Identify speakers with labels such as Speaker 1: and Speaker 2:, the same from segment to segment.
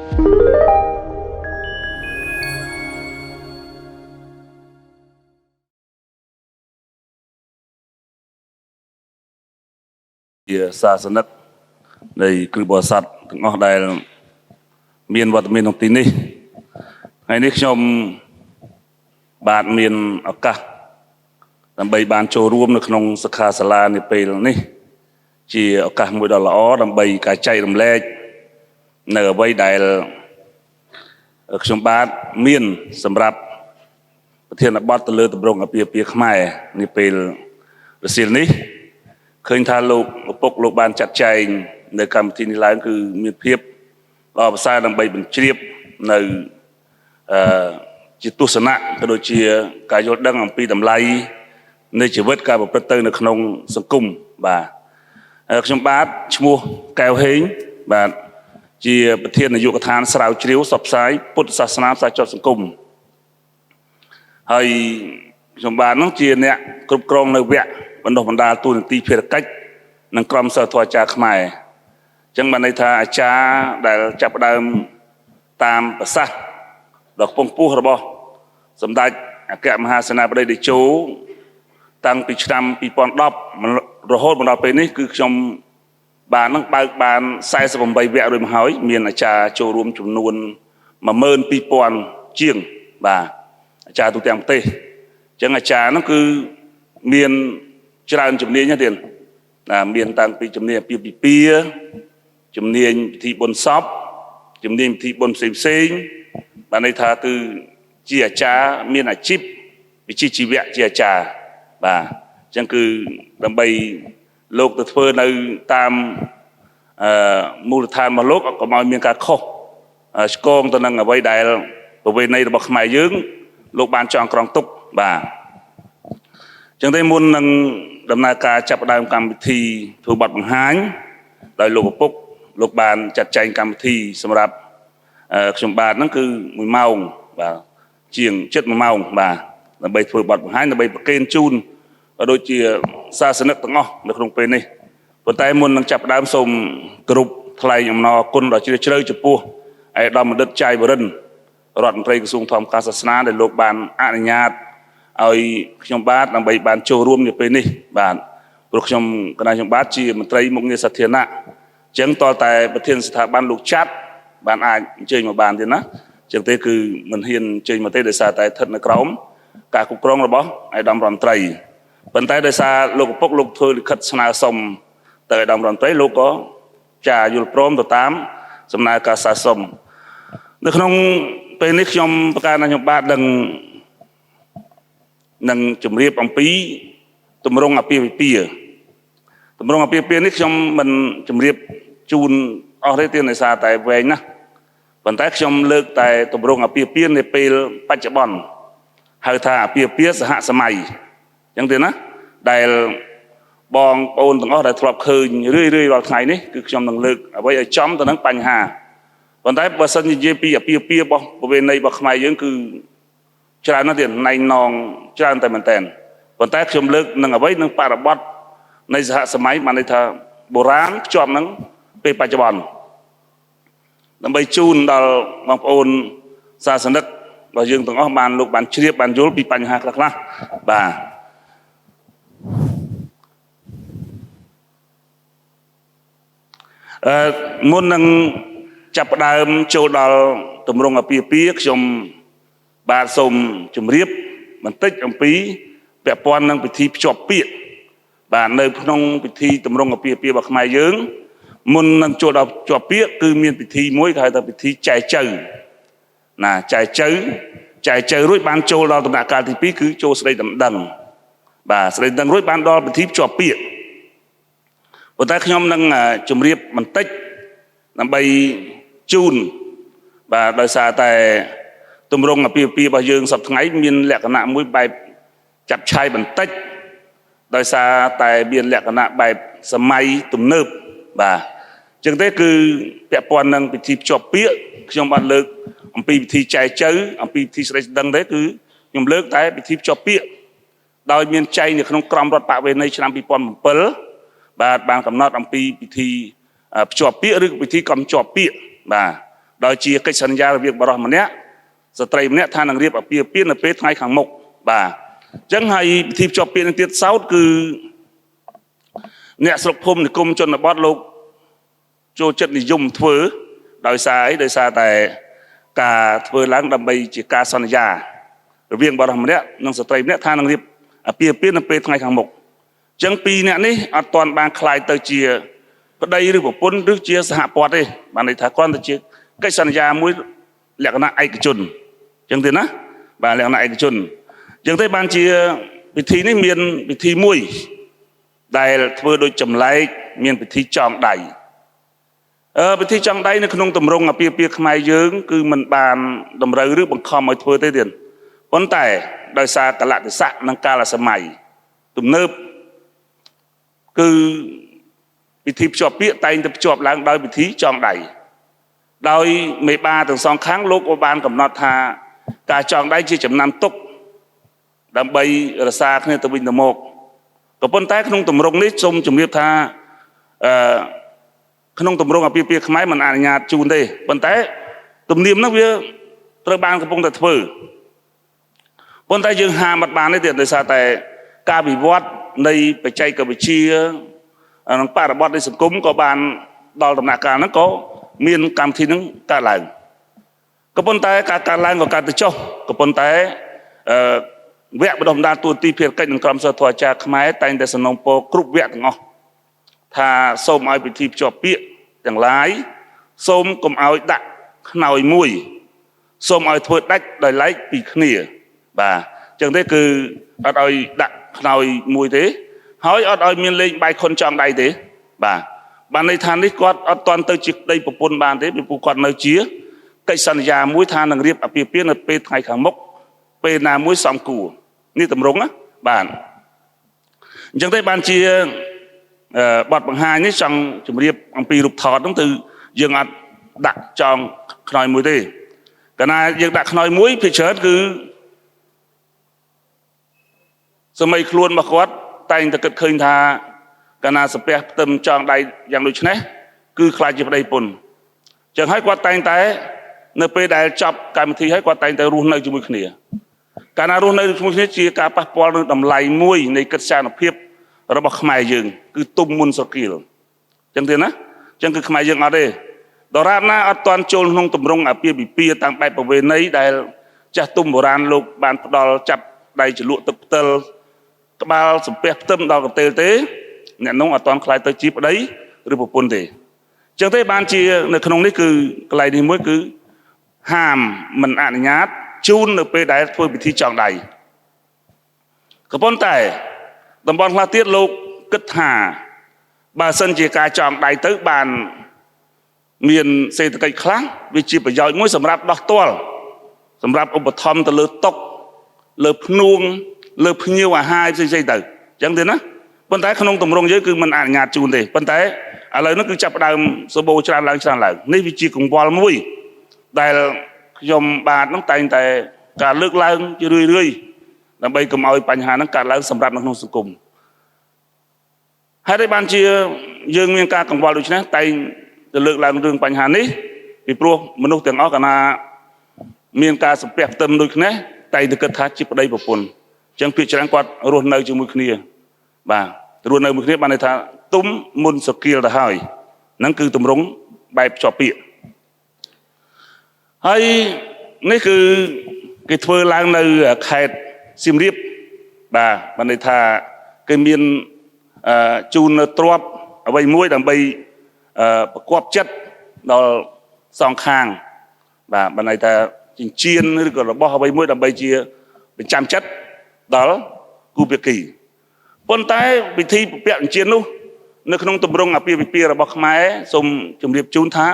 Speaker 1: ជាសាសនិកនៃគ្រូបរិស័ទទាំងអស់ដែលមានវត្តមានក្នុងទីនេះថ្ងៃនេះខ្ញុំបាទមានឱកាសដើម្បីបានចូលរួមនៅក្នុងសិក្ខាសាលានាពេលនេះជាឱកាសមួយដ៏ល្អដើម្បីការចែករំលែកនៅអ្វីដែលខ្ញុំបាទមានសម្រាប់ប្រធានបទទៅលើទម្រង់អាពាហ៍ពិពាហ៍ខ្មែរនាពេលរសៀលនេះឃើញថាលោកឪពុកលោកបានចាត់ចែងនៅកម្មវិធីនេះឡើងគឺមានភាពល្អប្រសើរដើម្បីបញ្ជ្រាបនៅជាទស្សនៈក៏ដូចជាការយល់ដឹងអំពីតម្លៃនៃជីវិតការប្រព្រឹត្តទៅនៅក្នុងសង្គមបាទខ្ញុំបាទឈ្មោះកែវហេងបាទជាប្រធាននាយកដ្ឋានស្រាវជ្រាវសព្វផ្សាយពុទ្ធសាសនាផ្សាយចុះសង្គមហើយខ្ញុំបាទនោះជាអ្នកគ្រប់គ្រងនៅវគ្គបណ្ដុះបណ្ដាលទូនាទីភារកិច្ចនិងក្រុមសិស្សធម៌អាចារ្យខ្មែរអញ្ចឹងបានន័យថាអាចារ្យដែលចាប់ផ្ដើមតាមប្រសាសន៍ដ៏ខ្ពង់ខ្ពស់របស់សម្ដេចអគ្គមហាសេនាបតីតេជោតាំងពីឆ្នាំ2010រហូតមកដល់ពេលនេះគឺខ្ញុំបាននឹងបើកបាន48វគ្គរួចមកហើយមានអាចារ្យចូលរួមចំនួន12000ជាងបាទអាចារ្យទូទាំងប្រទេសអញ្ចឹងអាចារ្យហ្នឹងគឺមានច្រើនជំនាញទៀតមានតាំងពីជំនាញអាពាហ៍ពិពាហ៍ជំនាញពិធីបុណ្យសពជំនាញពិធីបុណ្យផ្សេងបានន័យថាគឺជាអាចារ្យមានអាជីពវិជ្ជាជីវៈជាអាចារ្យបាទអញ្ចឹងគឺដើម្បីលោកទៅធ្វើនៅតាមមូលដ្ឋានរបស់លោកកុំឲ្យមានការខុសឆ្គងទៅនឹងអ្វីដែលប្រវេណីរបស់ខ្មែរយើងលោកបានចងក្រងទុកបាទចឹងទេមុននឹងដំណើរការចាប់ផ្ដើមកម្មវិធីធ្វើបទបង្ហាញដោយលោកឪពុកលោកបានចាត់ចែងកម្មវិធីសម្រាប់ខ្ញុំបាទហ្នឹងគឺ1ម៉ោងបាទជាង7ម៉ោងបាទដើម្បីធ្វើបទបង្ហាញដើម្បីប្រគេនជូនក៏ដូចជាសាសនិកទាំងអស់នៅក្នុងពេលនេះប៉ុន្តែមុននឹងចាប់ផ្ដើមសូមគោរពថ្លែងអំណរគុណដ៏ជ្រាលជ្រៅចំពោះឯកឧត្តមបណ្ឌិតច័យវរិនរដ្ឋមន្ត្រីក្រសួងធម្មការសាសនាដែលលោកបានអនុញ្ញាតឲ្យខ្ញុំបាទដើម្បីបានចូលរួមនៅពេលនេះបាទព្រោះខ្ញុំគណៈខ្ញុំបាទជាមន្ត្រីមុខងារសាធារណៈអញ្ចឹងតតែប្រធានស្ថាប័នលោកចាត់បានអាចអញ្ជើញមកបានទៀតណាអញ្ចឹងទេគឺមិនហ៊ានអញ្ជើញមកទេដោយសារតែស្ថិតនៅក្រោមការគ្រប់គ្រងរបស់ឯកឧត្តមរដ្ឋមន្ត្រីប៉ុន្តែដោយសារលោកឪពុកលោកធ្វើលិខិតស្នើសុំទៅឯកឧត្តមរដ្ឋមន្ត្រីលោកក៏ចាយល់ព្រមទៅតាមសំណើការស្នើសុំនៅក្នុងពេលនេះខ្ញុំប្រកាសថាខ្ញុំបាទនឹងជម្រាបអំពីទម្រង់អាពាហ៍ពិពាហ៍នេះខ្ញុំមិនជម្រាបជូនអស់ទេទៀតដោយសារតែវែងណាស់ប៉ុន្តែខ្ញុំលើកតែទម្រង់អាពាហ៍ពិពាហ៍នៅពេលបច្ចុប្បន្នហៅថាអាពាហ៍ពិពាហ៍សហសម័យអញ្ចឹងទេណាដែលបងប្អូនទាំងអស់ដែលធ្លាប់ឃើញរឿយរាល់ថ្ងៃនេះគឺខ្ញុំនឹងលើកអ្វីឲ្យចំទៅនឹងបញ្ហាប៉ុន្តែបើសិននិយាយពីអាពាហ៍ពិពាហ៍របស់ប្រវេណីរបស់ខ្មែរយើងគឺច្រើនណាស់ទៀតណៃណងច្រើនតែមែនតើប៉ុន្តែខ្ញុំលើកនឹងអ្វីនឹងបរិបទនៃសហសម័យបានន័យថាបុរាណភ្ជាប់នឹងពេលបច្ចុប្បន្នដើម្បីជូនដល់បងប្អូនសាសនិករបស់យើងទាំងអស់បានលោកបានជ្រាបបានយល់ពីបញ្ហាខ្លះបាទមុននឹងចាប់ផ្ដើមចូលដល់ទម្រង់អាពាហ៍ពិពាហ៍ខ្ញុំបាទសូមជម្រាបបន្តិចអំពីពាក់ព័ន្ធនឹងពិធីភ្ជាប់ពាក្យបាទនៅក្នុងពិធីទម្រង់អាពាហ៍ពិពាហ៍របស់ខ្មែរយើងមុននឹងចូលដល់ភ្ជាប់ពាក្យគឺមានពិធីមួយគេហៅថាពិធីចែចៅណាចែចៅរួចបានចូលដល់ដំណាក់កាលទី2គឺចូលស្ដីដណ្ដឹងបាទស្ដីដណ្ដឹងរួចបានដល់ពិធីភ្ជាប់ពាក្យប៉ុន្តែខ្ញុំនឹងជម្រាបបន្តិចដើម្បីជូនបាទដោយសារតែទម្រង់អាពាហ៍ពិពាហ៍របស់យើងសប្តាហ៍ថ្ងៃមានលក្ខណៈមួយបែបចាត់ឆាយបន្តិចដោយសារតែមានលក្ខណៈបែបសម័យទំនើបបាទអញ្ចឹងទេគឺពាក់ព័ន្ធនឹងពិធីភ្ជាប់ពាក្យខ្ញុំបានលើកអំពីពិធីចែចៅអំពីពិធីស្ដីដណ្ដឹងទេគឺខ្ញុំលើកតែពិធីភ្ជាប់ពាក្យដោយមានចែងនៅក្នុងក្រមរដ្ឋបវេណីឆ្នាំ2007បាទបានកំណត់អំពីពិធីភ្ជាប់ពាក្យឬពិធីកំជាប់ពាក្យបាទ ដោយជាកិច្ចសន្យារវាងបរិសម្នាក់ស្ត្រីម្នាក់ថានឹងរៀបអាពាហ៍ពិពាហ៍នៅពេលថ្ងៃខាងមុខបាទអញ្ចឹងហើយពិធីភ្ជាប់ពាក្យនឹងទៀតសោតគឺអ្នកស្រុកភូមិនិគមជនបទលោកចូលចិត្តនិយមធ្វើដោយសារអីដោយសារតែការធ្វើឡើងដើម្បីជាការសន្យារវាងបរិសម្នាក់និងស្ត្រីម្នាក់ថានឹងរៀបអាពាហ៍ពិពាហ៍នៅពេលថ្ងៃខាងមុខអញ្ចឹងពីរអ្នកនេះអត់ទាន់បានខ្លាយទៅជាប្តីឬប្រពន្ធឬជាសហព័ន្ធទេបានន័យថាគ្រាន់តែជាកិច្ចសន្យាមួយលក្ខណៈឯកជនអញ្ចឹងទេណាបាទលក្ខណៈឯកជនអញ្ចឹងទេបានជាពិធីនេះមានពិធីមួយដែលធ្វើដោយចម្លែកមានពិធីចងដៃពិធីចងដៃនៅក្នុងទម្រង់អាពាហ៍ពិពាហ៍ខ្មែរយើងគឺมันបានតម្រូវឬបង្ខំឲ្យធ្វើទេទៀតប៉ុន្តែដោយសារកលៈទេសៈនិងកាលសម័យទំនើបគឺពិធីភ្ជាប់ពាក្យតែងតែភ្ជាប់ឡើងដោយពិធីចងដៃដោយមេបាទាំងសងខាងលោកក៏បានកំណត់ថាការចងដៃជាចំណាំទុកដើម្បីរក្សាគ្នាទៅវិញទៅមកក៏ប៉ុន្តែក្នុងទម្រង់នេះសូមជម្រាបថាក្នុងទម្រង់អាពាហ៍ពិពាហ៍ខ្មែរមិនអនុញ្ញាតជូនទេប៉ុន្តែទំនៀមនោះវាត្រូវបានកំពុងតែធ្វើប៉ុន្តែយើងហាមអត់បានទេទៀតដោយសារតែការវិវត្តនៃបច្ចេកវិទ្យានិងបរិបទនៃសង្គមក៏បានដល់ដំណាក់កាលហ្នឹងក៏មានកម្មវិធីហ្នឹងកើតឡើងក៏ប៉ុន្តែការកើតឡើងក៏កើតទៅចុះក៏ប៉ុន្តែវគ្គបណ្ដុះបណ្ដាលទូតទីភារកិច្ចនិងក្រុមសិស្សធម៌អាចារ្យខ្មែរតែងតែសំណូមពរគ្រប់វគ្គទាំងអស់ថាសូមឲ្យពិធីភ្ជាប់ពាក្យទាំងឡាយសូមកុំឲ្យដាក់ខ្នើយមួយសូមឲ្យធ្វើដាច់ដោយឡែកពីគ្នាបាទអញ្ចឹងទេគឺអត់ឲ្យដាក់ខ្នើយមួយទេហើយអត់ឲ្យមានលេងបាយខុនចង់ដៃទេបាទបានន័យថានេះគាត់អត់ទាន់ទៅជាប្តីប្រពន្ធបានទេពីព្រោះគាត់នៅជាកិច្ចសន្យាមួយថានឹងរៀបអាពាហ៍ពិពាហ៍នៅពេលថ្ងៃខាងមុខពេលណាមួយសំគួរនេះតម្រង់ណាបាទអញ្ចឹងទេបានជាបទបង្ហាញនេះចង់ជម្រាបអំពីរូបថតហ្នឹងទៅយើងអត់ដាក់ចងខ្នើយមួយទេកាលណាយើងដាក់ខ្នើយមួយភាគច្រើនគឺសម័យខ្លួនរបស់គាត់តែងតែគិតឃើញថាកាលណាសាពះផ្ទឹមចងដៃយ៉ាងដូចនេះគឺខ្លាចជាប្តីប្រពន្ធអញ្ចឹងហើយគាត់តែងតែនៅពេលដែលចប់កម្មវិធីហើយគាត់តែងតែរស់នៅជាមួយគ្នាកាលណារស់នៅជាមួយគ្នាជាការប៉ះពាល់នឹងតម្លៃមួយនៃកិត្យានុភាពរបស់ខ្មែរយើងគឺទុំមុនស្រគៀលអញ្ចឹងទេណាអញ្ចឹងគឺខ្មែរយើងអត់ទេដរាបណាអត់ទាន់ចូលក្នុងទម្រង់អាពាហ៍ពិពាហ៍តាមបែបប្រវេណីដែលចាស់ទុំបុរាណលោកបានផ្ដល់ចាប់ដៃជ្រលក់ទឹកផ្ទិលក្បាលសំពះផ្ទឹមដល់កន្ទេលទេអ្នកនោះអត់ទាន់ខ្លាយទៅជាប្តីឬប្រពន្ធទេអញ្ចឹងទេបានជានៅក្នុងនេះគឺកន្លែងនេះមួយគឺហាមមិនអនុញ្ញាតជូននៅពេលដែលធ្វើពិធីចងដៃក៏ប៉ុន្តែតំបន់ខ្លះទៀតលោកគិតថាបើសិនជាការចងដៃទៅបានមានសេដ្ឋកិច្ចខ្លះវាជាប្រយោជន៍មួយសម្រាប់ដោះទាល់សម្រាប់ឧបត្ថម្ភទៅលើតុលើភ្នួងលើភ្ញៀវអាហារផ្សេងៗទៅអញ្ចឹងទេណាប៉ុន្តែក្នុងទម្រង់យើងគឺមិនអនុញ្ញាតជូនទេប៉ុន្តែឥឡូវនេះគឺចាប់ផ្ដើមសបោច្រើនឡើងនេះវាជាកង្វល់មួយដែលខ្ញុំបាទនឹងតែងតែការលើកឡើងជារឿយដើម្បីកុំឲ្យបញ្ហាហ្នឹងកើតឡើងសម្រាប់នៅក្នុងសង្គមហើយបានជាយើងមានការកង្វល់ដូចនេះតែងតែលើកឡើងរឿងបញ្ហានេះពីព្រោះមនុស្សទាំងអស់កាលណាមានការសំពះផ្ទឹមដូចគ្នាតែងតែគិតថាជាប្តីប្រពន្ធអញ្ចឹងភាគច្រើនគាត់រស់នៅជាមួយគ្នាបាទរស់នៅមួយគ្នាបានន័យថាទុំមុនស្រគៀលទៅហើយហ្នឹងគឺទម្រង់បែបភ្ជាប់ពាក្យហើយនេះគឺគេធ្វើឡើងនៅខេត្តសៀមរាបបាទបានន័យថាគេមានជូននៅទ្រព្យអ្វីមួយដើម្បីប្រកបចិត្តដល់សងខាងបាទបានន័យថាចិញ្ចៀនឬក៏របស់អ្វីមួយដើម្បីជាប្រចាំចិត្តដល់គូភាគីប៉ុន្តែពិធីពពាក់ចិញ្ចៀននោះនៅក្នុងទម្រង់អាពាហ៍ពិពាហ៍របស់ខ្មែរសូមជម្រាបជូនថា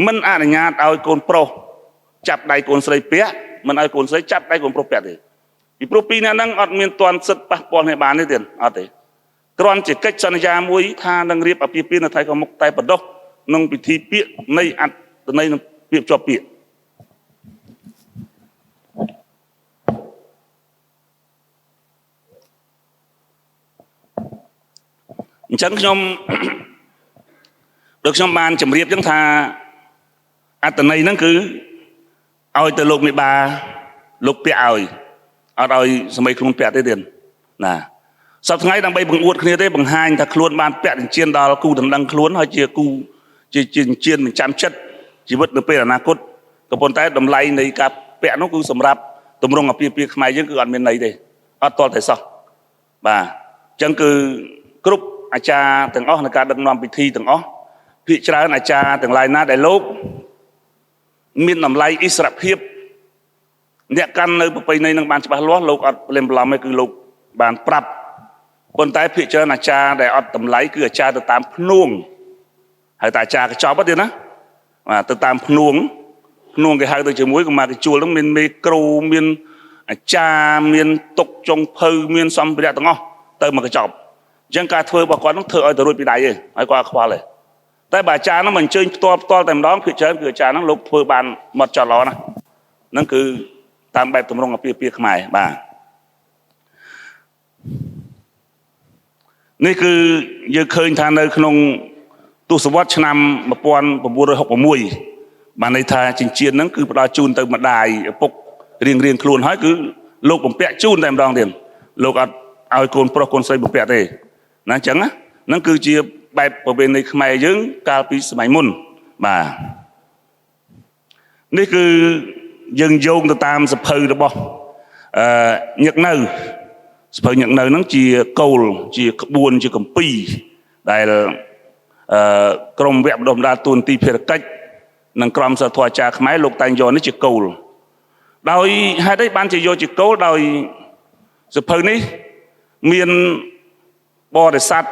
Speaker 1: មិនអនុញ្ញាតឲ្យកូនប្រុសចាប់ដៃកូនស្រីពាក់មិនឲ្យកូនស្រីចាប់ដៃកូនប្រុសពាក់ទេពីព្រោះពីរនាក់ហ្នឹងអត់មានទាន់សិទ្ធិប៉ះពាល់គ្នាបានទេទៀតអត់ទេគ្រាន់ជាកិច្ចសន្យាមួយថានឹងរៀបអាពាហ៍ពិពាហ៍នៅថ្ងៃខាងមុខតែបដោះក្នុងពិធីពាក្យនៃអត្តន័យនឹងពាក្យជាប់ពាក្យអញ្ចឹងខ្ញុំបានជម្រាបចឹងថា អត្តន័យហ្នឹងគឺឲ្យទៅលោកមេបាលោកពាក់ឲ្យអត់ឲ្យសម័យខ្លួនពាក់ទេទៀតណាសប្តាហ៍ថ្ងៃដើម្បីបង្អួតគ្នាទេបង្ហាញថាខ្លួនបានពាក់ចិញ្ចៀនដល់គូដណ្ដឹងខ្លួនហើយជាគូជាចិញ្ចៀនមិនចាំចិត្តជីវិតនៅពេលអនាគតក៏ប៉ុន្តែតម្លៃនៃការពាក់នោះគឺសម្រាប់ទម្រង់អាពាហ៍ពិពាហ៍ខ្មែរយើងគឺអត់មានន័យទេអត់តល់តែសោះបាទអញ្ចឹងគឺគ្រប់អាចារ្យទាំងអស់ในការដឹកនាំពិធីទាំងអស់ភាគច្រើនអាចារ្យទាំងឡាយណាដែលលោកមានតម្លៃអិសរភាពអ្នកកាន់នៅប្រពៃណីនឹងបានច្បាស់លាស់លោកអត់លំបន្លំទេគឺលោកបានប្រាប់ប៉ុន្តែភាគច្រើនអាចារ្យដែលអត់តម្លៃគឺអាចារ្យទៅតាមភ្នួងហើយតែអាចារ្យកញ្ចប់ទៀតណាបាទទៅតាមភ្នួងគេហៅទៅជាមួយកុមារកជួលហ្នឹងមានមេគ្រូមានអាចារ្យមានតុកចុងភៅមានសម្ភារៈទាំងអស់ទៅមកកញ្ចប់អញ្ចឹងការធ្វើរបស់គាត់ហ្នឹងធ្វើឲ្យទៅរួចពីដៃទេហើយគាត់ខ្វល់ទេតែបើអាចារ្យហ្នឹងមិនអញ្ជើញផ្ទាល់តែម្ដងភាគច្រើនគឺអាចារ្យហ្នឹងលោកធ្វើបានមកចត់ល្អណាស់ហ្នឹងគឺតាមបែបទម្រង់អាពាហ៍ពិពាហ៍ខ្មែរបាទនេះគឺយើងឃើញថានៅក្នុងទសវត្សរ៍ឆ្នាំ1966បានន័យថាចិញ្ចៀនហ្នឹងគឺផ្ដល់ជូនទៅម្ដាយឪពុករៀងខ្លួនហើយគឺលោកបំពាក់ជូនតែម្ដងទៀតលោកអត់ឲ្យកូនប្រុសកូនស្រីបំពាក់ទេណាអញ្ចឹងហ្នឹងគឺជាបែបប្រពៃណីខ្មែរយើងកាលពីសម័យមុនបាទនេះគឺយើងយោងទៅតាមសភៅរបស់ញឹកនៅសភៅញឹកនៅហ្នឹងជាគោលជាក្បួនជាគម្ពីរដែលក្រមវគ្គបណ្ដុះបណ្ដាលទូនទីភារកិច្ចនិងក្រមសីលធម៌អាចារ្យខ្មែរលោកតែងយកនេះជាគោលដោយហេតុអីបានជាយកជាគោលដោយសភៅនេះមានបរិស័ទ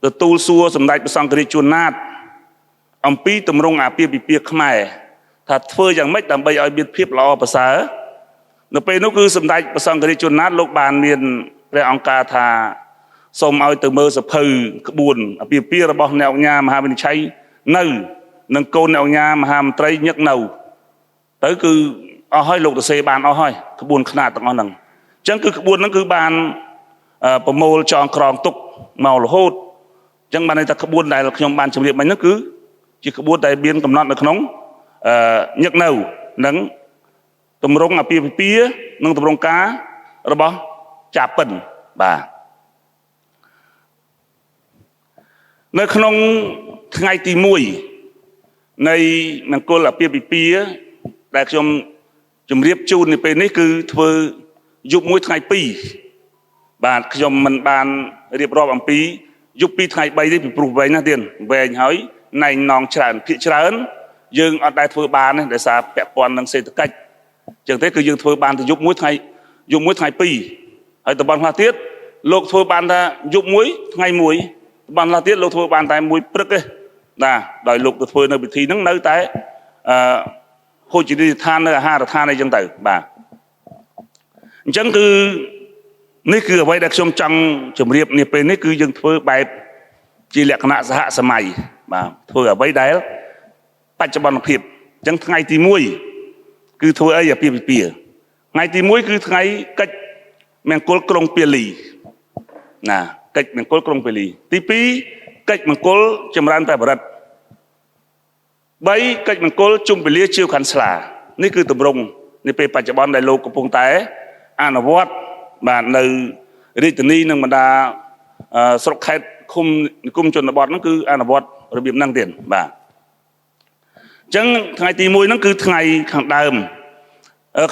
Speaker 1: ទទួលសួរសម្ដេចព្រះសង្ឃរាជជួនណាតអំពីទម្រង់អាពាហ៍ពិពាហ៍ខ្មែរថាធ្វើយ៉ាងម៉េចដើម្បីឲ្យមានភាពល្អប្រសើរនៅពេលនោះគឺសម្ដេចព្រះសង្ឃរាជជួនណាតលោកបានមានព្រះអង្គការថាសូមឲ្យទៅមើលសភៅក្បួនអាពាហ៍ពិពាហ៍របស់អ្នកអង្គការមហាវិនិច្ឆ័យនៅនិងកូនអ្នកអង្គការមហាមន្ត្រីញឹកនៅទៅគឺអស់ហើយលោកទៅសេបានអស់ហើយក្បួនខ្នាតទាំងអស់ហ្នឹងអញ្ចឹងគឺក្បួនហ្នឹងគឺបានប្រមូលចងក្រងទុកមករហូតអញ្ចឹងបានន័យថាក្បួនដែលខ្ញុំបានជម្រាបមិញហ្នឹងគឺជាក្បួនដែលមានកំណត់នៅក្នុងញឹកនៅនិងទម្រង់អាពាហ៍ពិពាហ៍និងទម្រង់ការរបស់ចាពិនបាទនៅក្នុងថ្ងៃទី1នៃមង្គលអាពាហ៍ពិពាហ៍ដែលខ្ញុំជម្រាបជូននៅពេលនេះគឺធ្វើយប់1ថ្ងៃ2បាទខ្ញុំមិនបានរៀបរាប់អំពីយប់2ថ្ងៃ3ទេពីព្រោះវែងណាស់ទៀតវែងហើយណែងណងច្រើនភាគច្រើនយើងអត់ដែលធ្វើបានទេដោយសារពាក់ព័ន្ធនឹងសេដ្ឋកិច្ចអញ្ចឹងទេគឺយើងធ្វើបានទៅយប់1ថ្ងៃ2ហើយតំបន់ខ្លះទៀតលោកធ្វើបានថាយប់1ថ្ងៃ1តំបន់ខ្លះទៀតលោកធ្វើបានតែ1ព្រឹកទេណាដោយលោកទៅធ្វើនៅពិធីហ្នឹងនៅតែភោជនីយដ្ឋាននៅអាហារដ្ឋានអីចឹងទៅបាទអញ្ចឹងគឺនេះគឺអ្វីដែលខ្ញុំចង់ជម្រាបនេះពេលនេះគឺយើងធ្វើបែបជាលក្ខណៈសហសម័យបាទធ្វើអ្វីដែលបច្ចុប្បន្នភាពអញ្ចឹងថ្ងៃទី1គឺធ្វើអីអាពាហ៍ពិពាហ៍ថ្ងៃទី1គឺថ្ងៃកិច្ចមង្គលក្រុងពាលីណាកិច្ចមង្គលក្រុងពាលីទី2កិច្ចមង្គលចម្រើនព្រះបរិត្ត3កិច្ចមង្គលជុំពលាជាវខាន់ស្លានេះគឺទម្រង់នេះពេលបច្ចុប្បន្នដែលលោកកំពុងតែអនុវត្តបាទនៅរាជធានីនិងបណ្ដាស្រុកខេត្តឃុំនិគមជនបទហ្នឹងគឺអនុវត្តរបៀបហ្នឹងទៀតបាទអញ្ចឹងថ្ងៃទី1ហ្នឹងគឺថ្ងៃខាងដើម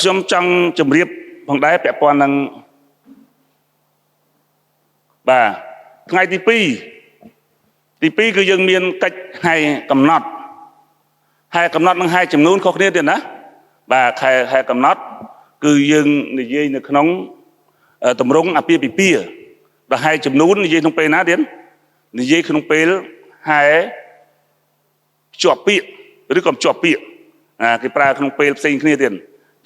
Speaker 1: ខ្ញុំចង់ជម្រាបផងដែរពាក់ព័ន្ធនឹងបាទថ្ងៃទី2គឺយើងមានកិច្ចហែកំណត់និងហែចំនួនខុសគ្នាទៀតណាបាទហែកំណត់គឺយើងនិយាយនៅក្នុងទម្រង់អាពាហ៍ពិពាហ៍ដល់ហែចំនួននិយាយក្នុងពេលណាទៀតនិយាយក្នុងពេលហែជាប់ពាក្យឬក៏ជាប់ពាក្យគេប្រើក្នុងពេលផ្សេងគ្នាទៀត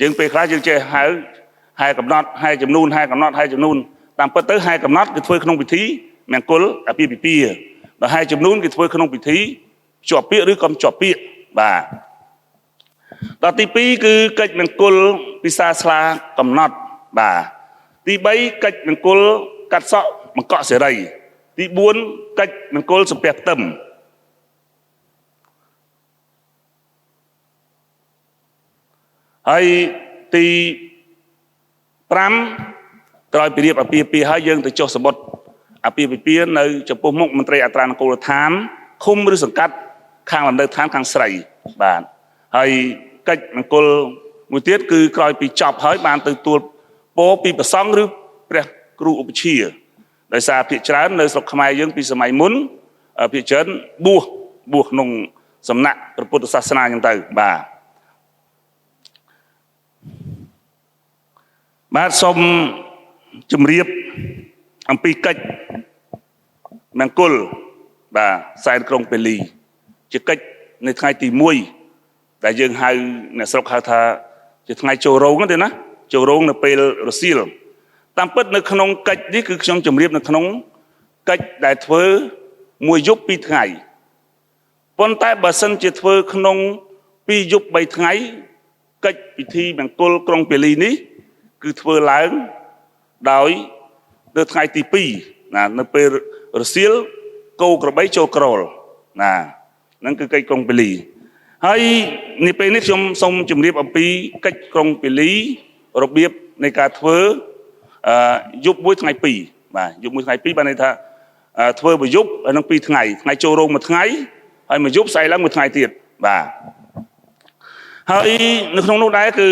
Speaker 1: យើងពេលខ្លះយើងចេះហែកំណត់ហែចំនួនហែកំណត់ហែចំនួនតាមពិតទៅហែកំណត់គឺធ្វើក្នុងពិធីមង្គលអាពាហ៍ពិពាហ៍ដល់ហែចំនួនគេធ្វើក្នុងពិធីជាប់ពាក្យឬក៏ជាប់ពាក្យបាទដល់ទី2គឺកិច្ចមង្គលពិសាស្លាកំណត់បាទទី3កិច្ចមង្គលកាត់សក់បង្កក់សេរីទី4កិច្ចមង្គលសំពះផ្ទឹម ហើយទី5ក្រោយពីរៀបអាពាហ៍ពិពាហ៍ហើយយើងទៅចុះសម្បត្តិអាពាហ៍ពិពាហ៍នៅចំពោះមុខមន្ត្រីអត្រានុកូលដ្ឋានឃុំឬសង្កាត់ខាងលំនៅឋានខាងស្រីបាទហើយកិច្ចមង្គលមួយទៀតគឺក្រោយពីចប់ហើយបានទៅទួលពរពីព្រះសង្ឃឬព្រះគ្រូឧបជាដោយសារភាគច្រើននៅស្រុកខ្មែរយើងពីសម័យមុនភាគច្រើនបួសក្នុងសំណាក់ព្រះពុទ្ធសាសនាចឹងទៅបាទសូមជម្រាបអំពីកិច្ចមង្គលបាទសែនក្រុងពាលីជាកិច្ចនៅថ្ងៃទី1ដែលយើងហៅអ្នកស្រុកហៅថាជាថ្ងៃចូលរោងទេណាចូលរោងនៅពេលរសៀលតាមពិតនៅក្នុងកិច្ចនេះគឺខ្ញុំជម្រាបនៅក្នុងកិច្ចដែលធ្វើមួយយប់2ថ្ងៃប៉ុន្តែបើសិនជាធ្វើក្នុង2យប់3ថ្ងៃកិច្ចពិធីមង្គលក្រុងពាលីនេះគឺធ្វើឡើងដោយនៅថ្ងៃទី2ណានៅពេលរសៀលគោក្របីចូលក្រលណាហ្នឹងគឺកិច្ចក្រុងពាលីហើយនេះពេលនេះខ្ញុំសូមជម្រាបអំពីកិច្ចក្រុងពាលីរបៀបនៃការធ្វើយប់1ថ្ងៃ2បាទយប់1ថ្ងៃ2បានន័យថាធ្វើមួយយប់ហើយនឹង2ថ្ងៃថ្ងៃចូលរោង1ថ្ងៃហើយមួយយប់ស្អែកឡើង1ថ្ងៃទៀតបាទហើយនៅក្នុងនោះដែរគឺ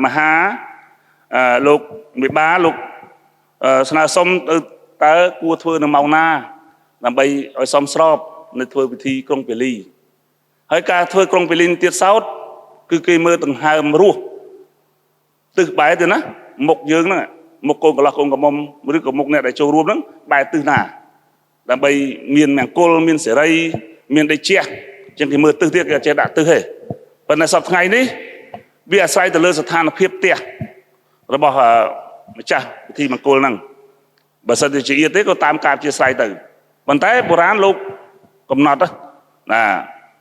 Speaker 1: មហាលោកមេបាលោកស្នើសុំតើគួរធ្វើនៅម៉ោងណាដើម្បីឲ្យសមស្របនៅធ្វើពិធីក្រុងពាលីហើយការធ្វើក្រុងពាលីទៀតសោតគឺគេមើលដង្ហើមរស់ទិសបែរទៅណាមុខយើងហ្នឹងមុខកូនកន្លោះកូនកំមុំឬក៏មុខអ្នកដែលចូលរួមហ្នឹងបែរទិសណាដើម្បីមានមង្គលមានសេរីមានដេជះចឹងគេមើលទិសទៀតគេអត់ចេះដាក់ទិសទេប៉ុន្តែសប្តាហ៍ថ្ងៃនេះវាអាស្រ័យទៅលើស្ថានភាពផ្ទះរបស់ម្ចាស់ពិធីមង្គលហ្នឹងបើសិនជាជាទេក៏តាមការជាស្រ័យទៅប៉ុន្តែបុរាណលោកកំណត់ណា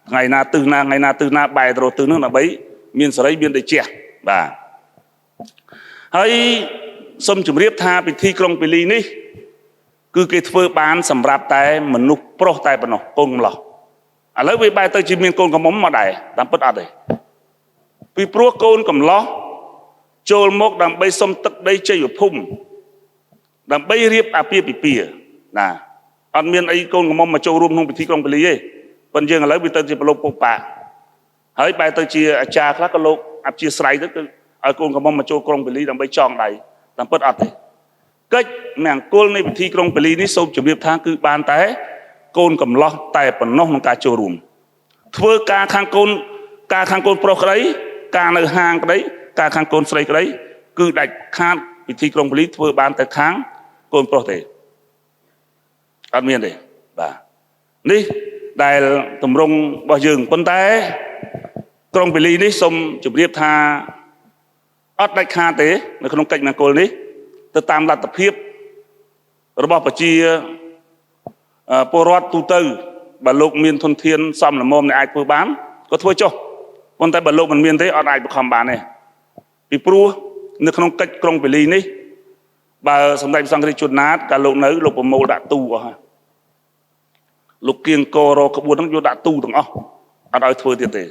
Speaker 1: ថ្ងៃណាទិសណាថ្ងៃណាទិសណាបែរទៅទិសហ្នឹងដើម្បីមានសេរីមានដេជះបាទហើយសូមជម្រាបថាពិធីក្រុងពាលីនេះគឺគេធ្វើបានសម្រាប់តែមនុស្សប្រុសតែប៉ុណ្ណោះកូនកំលោះឥឡូវវាបែរទៅជាមានកូនកំមុំមកដែរតាមពិតអត់ទេពីព្រោះកូនកំលោះចូលមកដើម្បីសុំទឹកដីជ័យភូមិដើម្បីរៀបអាពាហ៍ពិពាហ៍ណាអត់មានអីកូនកំមុំមកចូលរួមក្នុងពិធីក្រុងពាលីទេប៉ុន្តែយើងឥឡូវវាទៅជាប្រឡូកពុកប៉ាហើយបែរទៅជាអាចារ្យខ្លះក៏លោកអព្យាស្រ័យទៅគឺឲ្យកូនកំមុំមកចូលក្រុងពាលីដើម្បីចងដៃតាមពិតអត់ទេកិច្ចមង្គលនៃពិធីក្រុងពាលីនេះសូមជម្រាបថាគឺបានតែកូនកំលោះតែប៉ុណ្ណោះក្នុងការចូលរួមធ្វើការខាងកូនប្រុសក្តីការនៅហាងក្តីការខាងកូនស្រីក្តីគឺដាច់ខាតពិធីក្រុងពាលីធ្វើបានតែខាងកូនប្រុសទេអត់មានទេបាទនេះដែលទម្រង់របស់យើងប៉ុន្តែក្រុងពាលីនេះសូមជម្រាបថាអត់ដាច់ខាតទេនៅក្នុងកិច្ចមង្គលនេះទៅតាមលទ្ធភាពរបស់ប្រជាពលរដ្ឋទូទៅបើលោកមានធនធានសមល្មមដែលអាចធ្វើបានក៏ធ្វើចុះប៉ុន្តែបើលោកមិនមានទេអត់អាចបង្ខំបានទេពីព្រោះនៅក្នុងកិច្ចក្រុងពាលីនេះបើសម្ដេចព្រះសង្ឃរាជជួនណាតកាលលោកនៅលោកប្រមូលដាក់ទូអស់លោកគៀងករក្បួនហ្នឹងយកដាក់ទូទាំងអស់អត់ឲ្យធ្វើទៀតទេ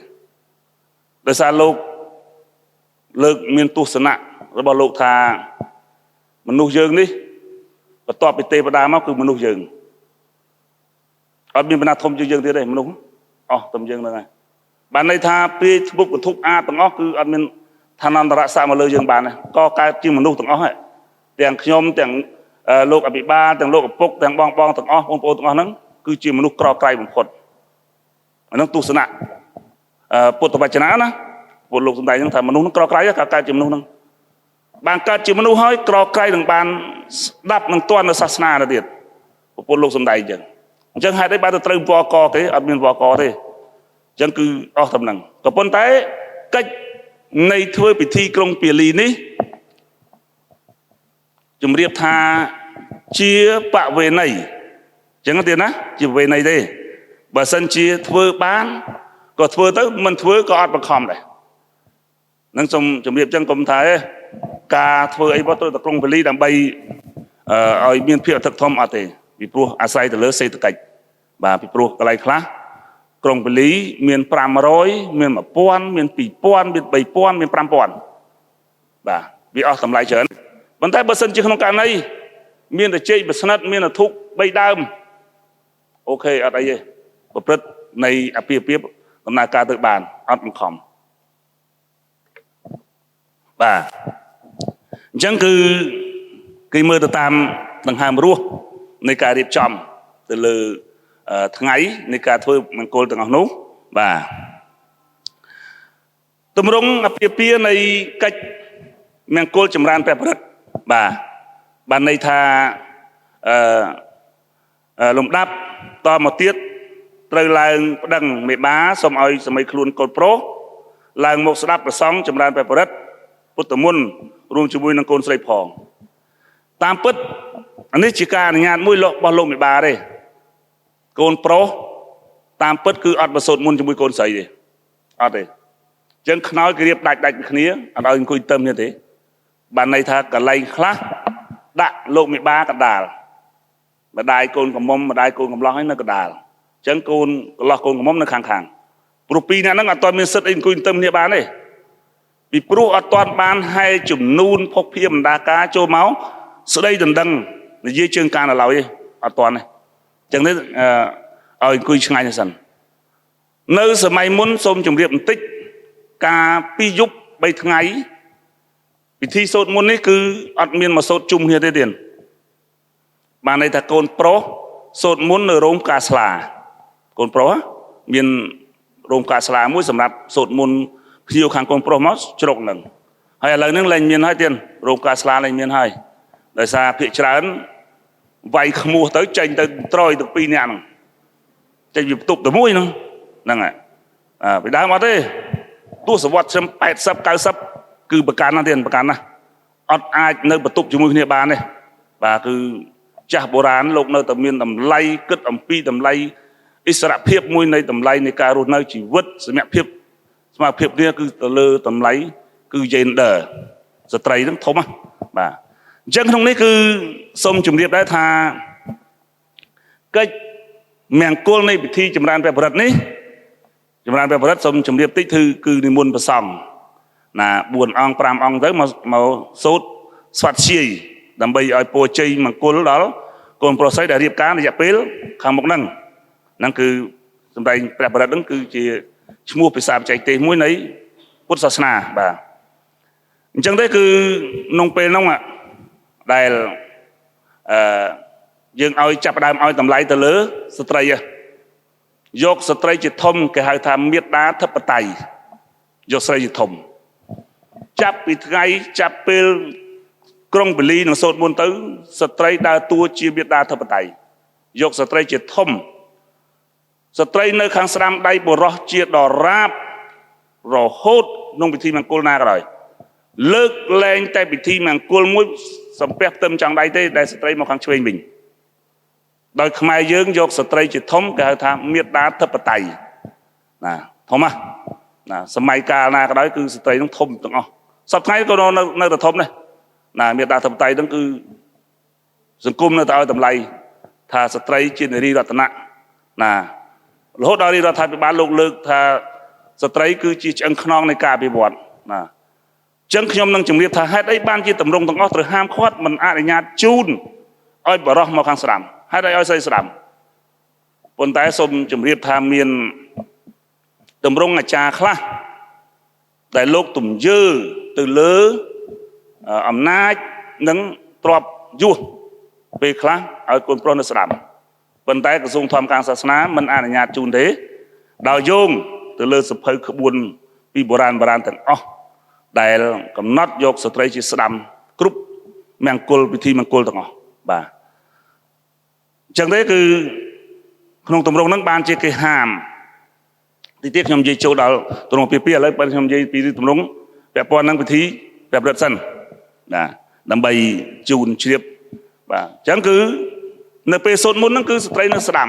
Speaker 1: ដោយសារលោកលើកមានទស្សនៈរបស់លោកថាមនុស្សយើងនេះបន្ទាប់ពីទេវតាមកគឺមនុស្សយើងអត់មានបណ្ណាធំជាងយើងទៀតទេមនុស្សអស់តែយើងហ្នឹងហើយបានន័យថាពេលធ្ពុកវត្ថុអាទាំងអស់គឺអត់មានឋានន្តរស័ក្តិមកលើយើងបានទេក៏កើតជាមនុស្សទាំងអស់ហើយទាំងខ្ញុំទាំងលោកអភិបាលទាំងលោកឪពុកទាំងបងទាំងអស់បងប្អូនទាំងអស់ហ្នឹងគឺជាមនុស្សក្រក្រៃបំផុតអាហ្នឹងទស្សនៈពុទ្ធវចនាណាពលលោកសំដែងហ្នឹងថាមនុស្សហ្នឹងក្រក្រៃក៏កើតជាមនុស្សហ្នឹងបានកើតជាមនុស្សហើយក្រក្រៃនឹងបានស្ដាប់នឹងទាន់នៅសាសនាទៅទៀតពលលោកសំដែងអញ្ចឹងហេតុអីបានទៅត្រូវវកគេអត់មានវកទេអញ្ចឹងគឺអស់តែហ្នឹងក៏ប៉ុន្តែកិច្ចនៃធ្វើពិធីក្រុងពាលីនេះជំរាបថាជាបវេណីអញ្ចឹងទៀតណាជាបវេណីទេបើសិនជាធ្វើបានក៏ធ្វើទៅមិនធ្វើក៏អត់បង្ខំដែរនឹងសូមជំរាបអញ្ចឹងកុំថាការធ្វើអីបោះទៅក្រុងពាលីដើម្បីឲ្យមានភាពអធិកធមអត់ទេពីព្រោះអាស្រ័យទៅលើសេដ្ឋកិច្ចបាទពីព្រោះកន្លែងខ្លះ ក្រុងពលីមាន500មាន1000មាន2000មាន3000មាន5000បាទវាអស់តម្លៃច្រើនប៉ុន្តែបើសិនជាក្នុងករណីមានតែជ័យបស្និតមានតែធុក3ដើមអូខេអត់អីទេប្រព្រឹត្តនៃអាពាហ៍ពិពាហ៍ដំណើរការទៅបានអត់បង្ខំបាទអញ្ចឹងគឺគេមើលទៅតាមដង្ហើមរស់នៃការរៀបចំទៅលើថ្ងៃនៃការធ្វើមង្គលទាំងអស់នោះបាទទម្រង់អាពាហ៍ពិពាហ៍នៃកិច្ចមង្គលចម្រើនព្រះបរិត្តបាទបានន័យថាលំដាប់តមកទៀតត្រូវឡើងប្តឹងមេបាសូមឲ្យសម័យខ្លួនកូនប្រុសឡើងមកស្ដាប់ព្រះសង្ឃចម្រើនព្រះបរិត្តពុទ្ធមន្តរួមជាមួយនឹងកូនស្រីផងតាមពិតនេះជាការអនុញ្ញាតមួយរបស់លោកមេបាទេកូនប្រុសតាមពិតគឺអត់បសូតមុនជាមួយកូនស្រីទេអត់ទេអញ្ចឹងខ្នើយគេរៀបដាច់គ្នាអត់ឲ្យអង្គុយទឹមនេះទេបានន័យថាកន្លែងខ្លះដាក់លោកមេបាកដាលម្ដាយកូនកំមុំម្ដាយកូនកំឡោះហើយនៅកដាលអញ្ចឹងកូនកន្លោះកូនកំមុំនៅខាងព្រោះពីរនាក់ហ្នឹងអត់ទាន់មានសិទ្ធអីអង្គុយទឹមគ្នាបានទេពីព្រោះអត់ទាន់បានហែជំនូនភពភាបណ្ដាការចូលមកស្ដីដណ្ដឹងនិយាយជើងការនៅឡើយទេអត់ទាន់ទេអញ្ចឹងនេះឲ្យអង្គុយឆ្ងាយទៅសិននៅសម័យមុនសូមជម្រាបបន្តិចការ2យប់3ថ្ងៃពិធីសូត្រមន្តនេះគឺអត់មានមកសូត្រជុំគ្នាទេទៀតបានន័យថាកូនប្រុសសូត្រមន្តនៅរោងផ្កាស្លាកូនប្រុសមានរោងផ្កាស្លាមួយសម្រាប់សូត្រមន្តភ្ញៀវខាងកូនប្រុសមកជ្រុកនឹងហើយឥឡូវហ្នឹងលែងមានហើយទៀតរោងផ្កាស្លាលែងមានហើយដោយសារភាគច្រើនវាយខ្មោះទៅចេញទៅត្រយទៅ2នាក់ហ្នឹងចេញវាបន្ទប់ទៅមួយហ្នឹងហើយពីដើមអត់ទេទស្សវត្សឆ្នាំ80 90គឺប្រកាន់ណាស់ទៀតប្រកាន់ណាស់អត់អាចនៅបន្ទប់ជាមួយគ្នាបានទេបាទគឺចាស់បុរាណលោកនៅតែមានតម្លៃគិតអំពីតម្លៃឥស្សរភាពមួយនៃតម្លៃនៃការរស់នៅជីវិតសមភាពស្មារភាពនេះគឺទៅលើតម្លៃគឺ gender ស្ត្រីហ្នឹងធំណាបាទអញ្ចឹងក្នុងនេះគឺសូមជម្រាបដែរថាកិច្ចមង្គលនៃពិធីចម្រើនព្រះបរិត្តនេះចម្រើនព្រះបរិត្តសូមជម្រាបតិចគឺនិមន្តព្រះសង្ឃណា4អង្គ5អង្គទៅមកសូត្រស្វាត់ជាយដើម្បីឲ្យពរជ័យមង្គលដល់កូនប្រុសស្រីដែលរៀបការរយៈពេលខាងមុខហ្នឹងគឺសម្ដែងព្រះបរិត្តហ្នឹងគឺជាឈ្មោះភាសាបច្ចេកទេសមួយនៃពុទ្ធសាសនាបាទអញ្ចឹងទេគឺក្នុងពេលហ្នឹងដែលយើងឲ្យចាប់ផ្ដើមឲ្យតម្លៃទៅលើស្ត្រីយកស្ត្រីជាធំគេហៅថាមេត្តាធិបតេយ្យយកស្រីជាធំចាប់ពីថ្ងៃចាប់ពេលក្រុងពលីនឹងសូត្រមន្តទៅស្ត្រីដើរតួជាមេត្តាធិបតេយ្យយកស្ត្រីជាធំស្ត្រីនៅខាងស្ដាំដៃបុរសជាដរាបរហូតក្នុងពិធីមង្គលណាក៏ដោយលើកលែងតែពិធីមង្គលមួយសំពះផ្ទឹមចង់ដៃទេដែលស្ត្រីមកខាងឆ្វេងវិញដោយខ្មែរយើងយកស្ត្រីជាធំគេហៅថាមេត្តាធិបតេយ្យណាធំណាសម័យកាលណាក៏ដោយគឺស្ត្រីនឹងធំទាំងអស់សពថ្ងៃក៏នៅតែធំដែរណាមេត្តាធិបតេយ្យហ្នឹងគឺសង្គមនៅតែឲ្យតម្លៃថាស្ត្រីជានារីរតនៈណារហូតដល់រដ្ឋាភិបាលលោកលើកថាស្ត្រីគឺជាឆ្អឹងខ្នងនៃការអភិវឌ្ឍណាអញ្ចឹងខ្ញុំនឹងជម្រាបថាហេតុអីបានជាតម្រង់ទាំងអស់ត្រូវហាមឃាត់មិនអនុញ្ញាតជូនឲ្យបរោះមកខាងស្ដាំហេតុអីឲ្យស្រីស្ដាំប៉ុន្តែសូមជម្រាបថាមានតម្រង់អាចារ្យខ្លះដែលលោកទំយើទៅលើអំណាចនិងទ្រព្យយសពេលខ្លះឲ្យកូនប្រុសនៅស្ដាំប៉ុន្តែក្រសួងធម្មការសាសនាមិនអនុញ្ញាតជូនទេដោយយោងទៅលើសភៅក្បួនពីបុរាណទាំងអស់ដែលកំណត់យកស្ត្រីជាស្ដាំគ្រប់មង្គលពិធីមង្គលទាំងអស់បាទអញ្ចឹងទេគឺក្នុងទម្រង់ហ្នឹងបានជាគេហាមទីទៀតខ្ញុំនិយាយចូលដល់ទម្រង់ពីឥឡូវបើខ្ញុំនិយាយពីទម្រង់ពាក់ព័ន្ធនឹងពិធីព្រះបរិត្តសិនណាដើម្បីជូនជ្រាបបាទអញ្ចឹងគឺនៅពេលសូត្រមន្តហ្នឹងគឺស្ត្រីនៅស្ដាំ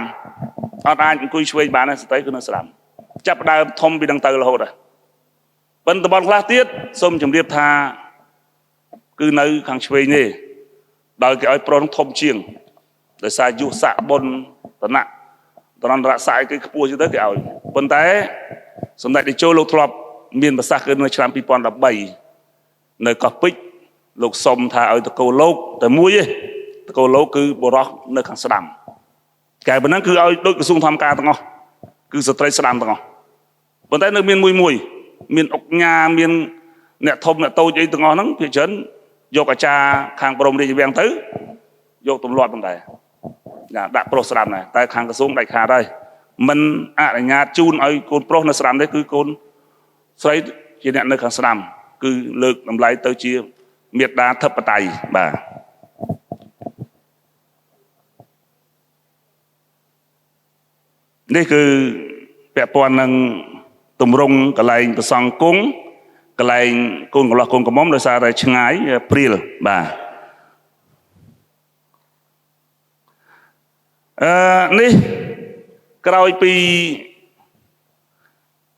Speaker 1: អត់អាចអង្គុយឆ្វេងបានទេស្ត្រីគឺនៅស្ដាំចាប់ដើមធំពីដឹងទៅរហូតហើយប៉ុន្តែបងខ្លះទៀតសូមជម្រាបថាគឺនៅខាងឆ្វេងនេះដោយគេឲ្យប្រុសធំជាងដោយសារយុស័កបុណ្យតនៈ តរន្តរស័យគេខ្ពស់ជាងទៅគេឲ្យប៉ុន្តែសម្ដេចតេជោលោកធ្លាប់មានប្រសាសន៍គឺនៅឆ្នាំ2013នៅកោះពេជ្រលោកសុំថាឲ្យតកូលលោកតែមួយទេតកូលលោកគឺបរោះនៅខាងស្ដាំកែប៉ុណ្ណឹងគឺឲ្យដូចក្រសួងធម្មការទាំងអស់គឺស្ត្រីស្ដាំទាំងអស់ប៉ុន្តែនៅមានមួយមានអុកញ៉ាមានអ្នកធំអ្នកតូចអីទាំងអស់ហ្នឹងភាគច្រើនយកអាចារ្យខាងបរមរាជវាំងទៅយកទម្លាប់ហ្នឹងដែរដាក់ប្រុសស្ដាំដែរតែខាងក្រសួងដាច់ខាតហើយមិនអនុញ្ញាតជូនឲ្យកូនប្រុសនៅស្ដាំទេគឺកូនស្រីជាអ្នកនៅខាងស្ដាំគឺលើកតម្លៃទៅជាមេត្តាធិបតេយ្យបាទនេះគឺពាក់ព័ន្ធនឹងទម្រង់កន្លែងប្រសង់គង់កន្លែងកូនកន្លោះកូនក្រមុំដោយសារតែឆ្ងាយព្រាលបាទនេះក្រោយពី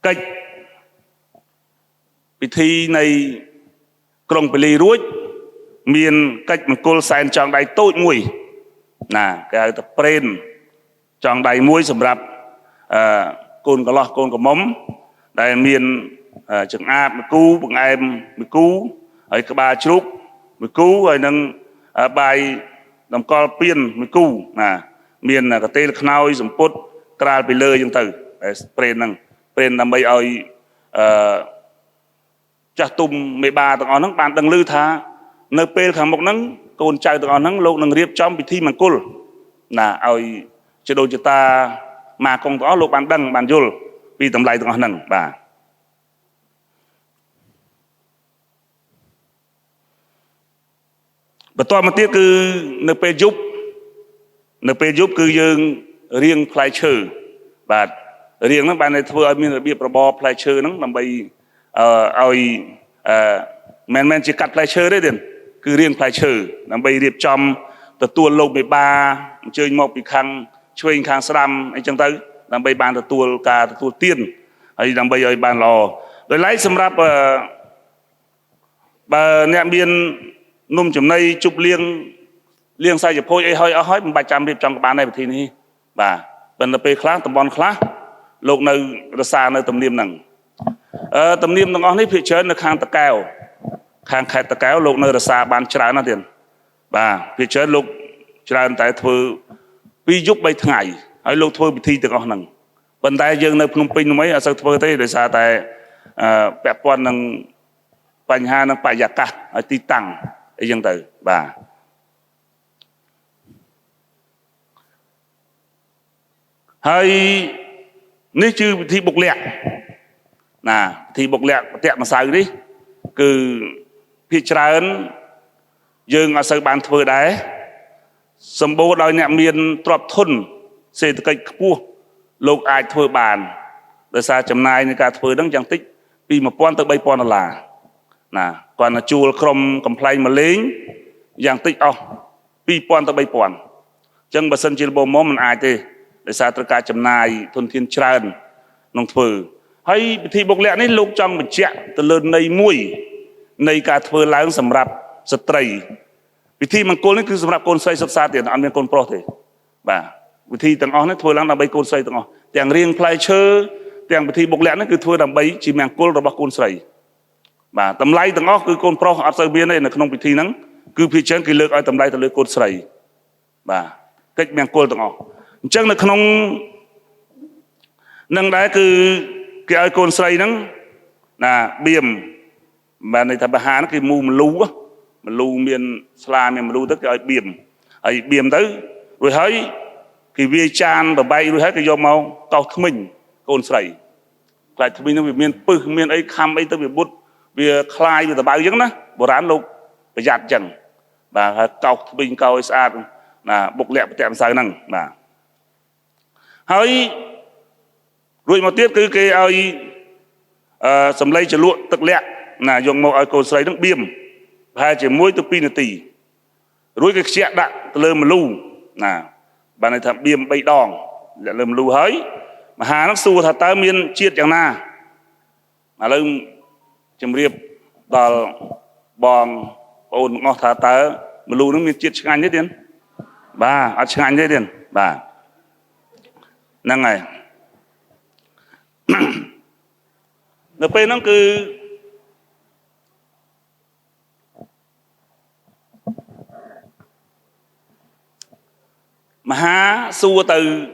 Speaker 1: កិច្ចពិធីនៃក្រុងពលីរួចមានកិច្ចមង្គលសែនចងដៃតូចមួយណាគេហៅថាព្រេនចងដៃមួយសម្រាប់កូនកន្លោះកូនក្រមុំដែលមានចង្អាបមួយគូបង្អែមមួយគូហើយក្បាលជ្រូកមួយគូហើយនឹងបាយតម្កល់ពៀនមួយគូណាមានកតេលខ្នើយសម្ពុតក្រាលពីលើអញ្ចឹងទៅព្រេនហ្នឹងព្រេនដើម្បីឲ្យចាស់ទុំមេបាទាំងអស់ហ្នឹងបានដឹងឮថានៅពេលខាងមុខហ្នឹងកូនចៅទាំងអស់ហ្នឹងលោកនឹងរៀបចំពិធីមង្គលណាឲ្យជាដូចជាតាម៉ាកុងទាំងអស់លោកបានដឹងបានយល់ពីតម្លៃទាំងអស់ហ្នឹងបាទបន្តមកទៀតគឺនៅពេលយប់គឺយើងរៀងផ្លែឈើបាទរៀងហ្នឹងបានតែធ្វើឲ្យមានរបៀបរបបផ្លែឈើហ្នឹងដើម្បីឲ្យមិនជាកាត់ផ្លែឈើទេគឺរៀងផ្លែឈើដើម្បីរៀបចំទទួលលោកមេបាអញ្ជើញមកពីខាងឆ្វេងខាងស្ដាំអីចឹងទៅដើម្បីបានទទួលការទទួលទានហើយដើម្បីឲ្យបានល្អដោយឡែកសម្រាប់បើអ្នកមាននំចំណីជប់លៀងសាយភោជអីហើយអស់ហើយមិនបាច់ចាំរៀបចំក្បាលในពិធីនេះបាទប៉ុន្តែពេលខ្លះតំបន់ខ្លះលោកនៅរសារនៅទំនៀមហ្នឹងទំនៀមទាំងអស់នេះភាគច្រើននៅខាងតកែវខាងខេត្តតកែវលោកនៅរសារបានច្រើនណាស់ទៀតបាទភាគច្រើនលោកច្រើនតែធ្វើ2យប់3ថ្ងៃហើយលោកធ្វើពិធីទាំងអស់ហ្នឹងប៉ុន្តែយើងនៅភ្នំពេញនោះអីអត់សូវធ្វើទេដោយសារតែពាក់ព័ន្ធនឹងបញ្ហានឹងបរិយាកាសហើយទីតាំងអីចឹងទៅបាទហើយនេះគឺពិធីបុកលក្ខណាពិធីបុកលក្ខប្រទាក់ម្សៅនេះគឺភាគច្រើនយើងអត់សូវបានធ្វើដែរសម្បូរដោយអ្នកមានទ្រព្យធនសេដ្ឋកិច្ចខ្ពស់លោកអាចធ្វើបានដោយសារចំណាយនៃការធ្វើហ្នឹងយ៉ាងតិចពី$1000ទៅ$3000ណាគាត់ទៅជួលក្រុមកំ pl មកលេងយ៉ាងតិចអស់2000ទៅ3000អញ្ចឹងបើសិនជាលបមុំមិនអាចទេដោយសារត្រូវការចំណាយធនធានច្រើនក្នុងធ្វើហើយពិធីបុកលក្ខនេះលោកចង់បញ្ជាក់ទៅលើន័យមួយនៃការធ្វើឡើងសម្រាប់ស្ត្រីពិធីមង្គលនេះគឺសម្រាប់កូនស្រីសិក្សាទៀតអត់មានកូនប្រុសទេបាទពិធីទាំងអស់នេះធ្វើឡើងដើម្បីកូនស្រីទាំងអស់ទាំងរៀងផ្លែឈើទាំងពិធីបុកលក្ខនេះគឺធ្វើដើម្បីជាមង្គលរបស់កូនស្រីបាទតម្លៃទាំងអស់គឺកូនប្រុសអត់សូវមានទេនៅក្នុងពិធីហ្នឹងគឺភាគច្រើនគេលើកឲ្យតម្លៃទៅលើកូនស្រីបាទកិច្ចមង្គលទាំងអស់អញ្ចឹងនៅក្នុងនឹងដែរគឺគេឲ្យកូនស្រីហ្នឹងណាបៀមបានន័យថាបហានគេមូមលូមានស្លាមានមលូទៅគេឲ្យបៀមហើយបៀមទៅរួចហើយគេវាយចានបបែករួចហើយគេយកមកកោសធ្មេញកូនស្រីខ្លាចធ្មេញហ្នឹងវាមានពឹសមានអីខំអីទៅវាបុតវាคลายវាតបៅអញ្ចឹងណាបុរាណលោកប្រយ័ត្នអញ្ចឹងបាទហើយកោសធ្មេញកោសឲ្យស្អាតណាបុកលាក់ប្រទាក់ម្សៅហ្នឹងបាទហើយរួចមកទៀតគឺគេឲ្យសំឡីចលក់ទឹកលាក់ណាយកមកឲ្យកូនស្រីហ្នឹងបៀមប្រហែលជា1ទៅ2នាទីរួចគេខ្ជាក់ដាក់ទៅលើមលូណាបានន័យថាបៀម3ដងលាក់លើមលូហើយមហាហ្នឹងសួរថាតើមានជាតិយ៉ាងណាឥឡូវជំរាបដល់បងប្អូនទាំងអស់ថាតើមលូហ្នឹងមានជាតិឆ្ងាញ់ទេទៀតបាទអត់ឆ្ងាញ់ទេទៀតបាទ năng này nó bên nó cứ mà há xua từ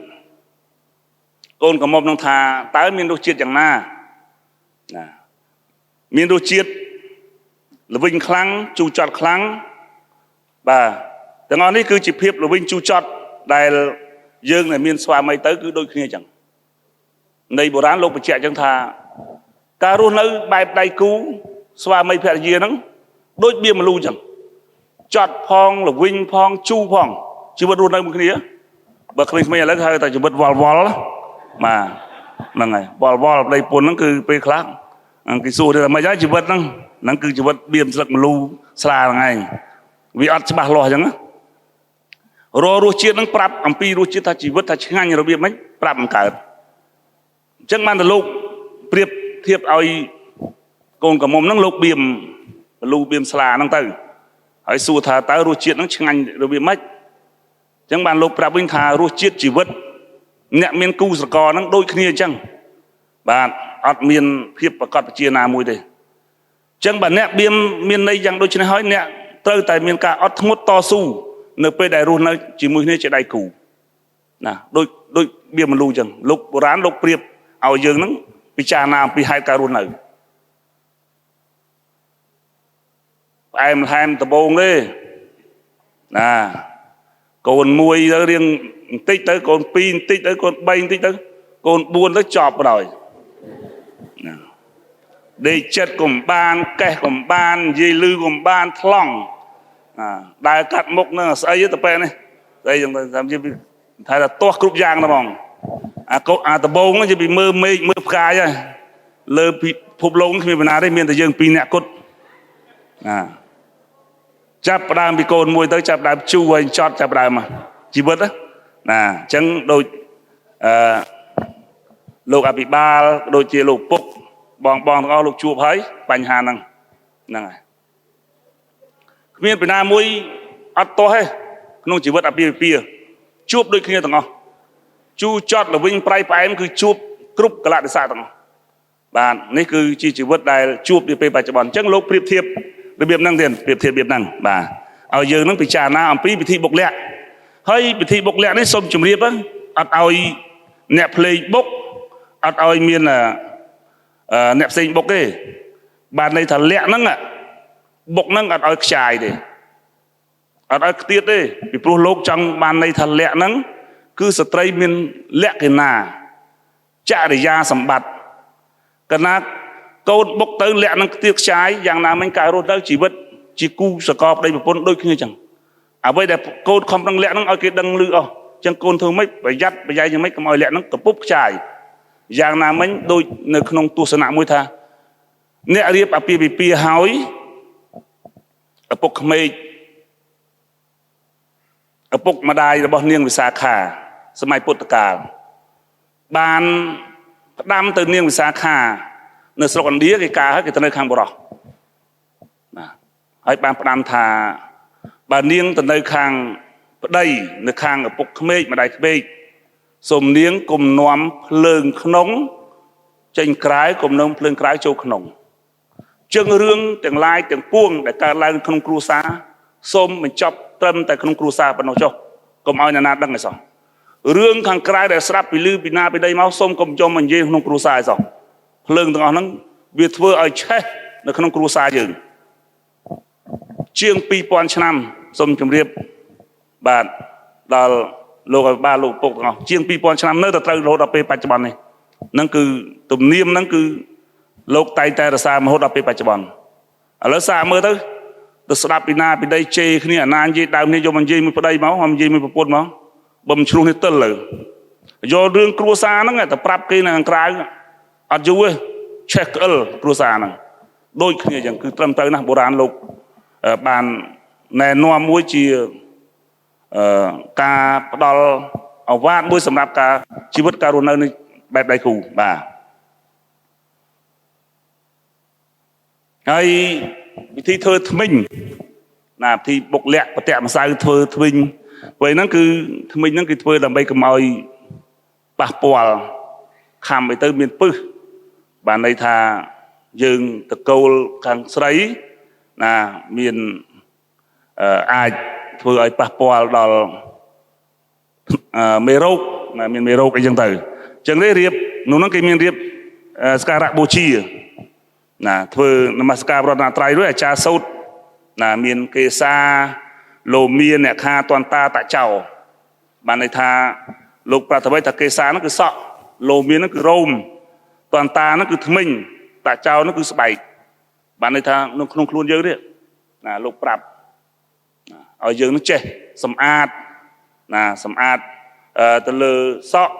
Speaker 1: con có một nông thà tới miền đô chiết chẳng na miền đô chiết là vinh kháng chu chọt kháng và tiếng nói này cứ chỉ phép là vinh chu chọt đại dương này miền xoa mây tới cứ đôi khi chẳng đây bộ rán lục bị trẻ chẳng thà cà rô nơi bài đầy cú xoa mây phèn gì nắng đôi biên mà lưu chẳng chọt phong là vinh phong chu phong chỉ vật luôn đây một cái nữa bậc mình bây giờ lấy hơi tại chỉ vật vol mà là ngày vol đây pun nó cứ pe khác cái số đây là mấy giá chỉ vật nó cứ chỉ vật biên sặc lưu xa ngày vì ăn chỉ bạc lò chẳng á rồi chiết nó prap ampi rồi chiết ta chỉ vật ta chỉ ngay rồi biên mấy prap cả chẳng mang từ lúc priệp thiệp ai còn cả mồm nó lục biên lưu biên xa nó từ hãy xua thà tới rồi chiết nó chỉ ngay rồi biên mấy chẳng bàn lục prap vinh thà rồi chiết chỉ vật nhẹ miền cu sờ cò nó đôi kia chăng bạn ở miền hiệp và cọt chia na mùi đây chẳng bạn nhẹ miền này chẳng đôi chân hỏi nhẹ tới tại miền cả ở thốt to su nơi pe đại run nơi chỉ mùi này chỉ đại củ nè đôi biên mà lưu chẳng lục rán lục priệp ao dương nó bị trà nam bị hai cà run này em tập bông đi nè còn mùi ra riêng tích tới con pin tích tới con bay tích tới con buôn tới chọp rồi đi chết cùng ban kẻ cùng ban dây lư cùng ban thòng đại cắt mốc nó xây với tập này đây chúng ta chỉ thay là to cục giang đó mong tập bông nó chỉ bị mơ khai rồi lơ phục lông khi mình nói đây miền tây dương pin nẹt cốt chắp đam bị cồn mùi tới chắp đam chu hay chót chắp đam mà chỉ bớt đó chẳng đôi lục bị ba đôi chia lục bốc bong có lục chuột thấy bành hà năng này miền Việt Nam mũi ăn to hay không chỉ bớt bia chuột đôi khi tầng chu chót là vinh prai em cứ chuột cướp cả lại để xa tầng bạn này cứ chỉ bớt đài chuột đi về bài chợ bòn chẳng lục priệp thiệp để biệp năng tiền biệp thiệp biệp năng bà ở giờ nó bị trà na bị thi bộc lẹ hơi bị thi bộc lẹ đấy xôm chùm riệp á ao nẹp play bốc ao miền là nẹp sinh bốc đấy bàn này thật lẹ nắng bốc nắng ao chài đấy ao tiết đấy bị pro lốc trong bàn này thật lẹ nắng cứ stray miền lẹ cái nà chả để ra sầm bạt cái nát câu bốc tới lẹ nắng tiết trái dạng nào mình cài rồi tới chỉ vứt chỉ cu sờ cọp đây một con đôi khi chẳng bây giờ cô không đang lẹ nó ở cái đằng lư chẳng côn thương mấy phải dắt phải dây như mấy cái mồi lẹ nó cặp búp chài giang nam mấy đôi nơi không tu sửa nặng môi tha nè riệp à pi hói ở bốc mây ở bốc mà đai là bao niên về xa khả sớm mai bút cả ban đam từ niên về xa khả nơi sọc còn đĩa cái cá hết cái từ nơi khang bò đỏ hãy ban đam thà bà niên từ nơi khang đây nơi khang ở bốc mây mà đại mây xôm niên cùng nóm lương nóng tranh cái cùng nóm lương cái châu nóng chương rương tiếng lai tiếng buông để cả lai không cru xa xôm mình chọc tâm tại không cru xa bắt đầu cho cùng ai nà đăng này sao rương thằng cái để sắp bị lư bị na bị đây máu xôm cùng cho mình dây không cru xa sao lương thằng nó việc vừa ở chết nó không cru xa dừng chiêng pi pon năm xôm chấm riệp bạn là lô ba lô bốc chiêng pi pon năm nơi tập lô đập pe bạch bòn này năng cứ tụm niêm năng cứ lô tay tay là xa mà hốt đập pe bạch bòn ở lớp xa mơ tới được sắp bị na bị đây chê khi này na gì đào này do mình gì mình vào đây máu hoặc gì mình vào pôn máu bầm chuông hết tân lử do đường cua xa nó nghe tập prap kia là cái ở chú ấy check cua xa này đôi khi này chẳng cứ tâm tới na bộ đàn lục bàn này noa muối chi ca đo ở vát muối sầm nạp ca chi vứt ca rôn này bẹp đầy củ bà hay thi thơ mình là thì bộc lẹ và tẹm sai thơ mình vậy nó cứ mình nó cứ thơ làm bay cầm mồi ប៉ះពាល់ខំឲ្យទៅមានពឹសបានន័យថាយើងតកូលខាងស្រីណាមានអាចធ្វើឲ្យប៉ះពាល់ដល់មេរោគណាមានមេរោគអីចឹងទៅអញ្ចឹងទេរៀបនោះហ្នឹងគេមានរៀបស្ការៈបូជាណាធ្វើនមស្ការរតនត្រ័យរួចអាចារ្យសូត្រណាមានកេសាលោមានអ្នកខាតន្តាតចោបានន័យថាលោកប្រតិបត្តិថាកេសាហ្នឹងគឺសក់លោមានហ្នឹងគឺរោមតន្តាហ្នឹងគឺធ្មេញតចោហ្នឹងគឺស្បែកបានន័យថាក្នុងខ្លួនយើងទេណាលោកប្រាប់ឲ្យយើងនឹងចេះសម្អាតណាសម្អាតទៅលើសក់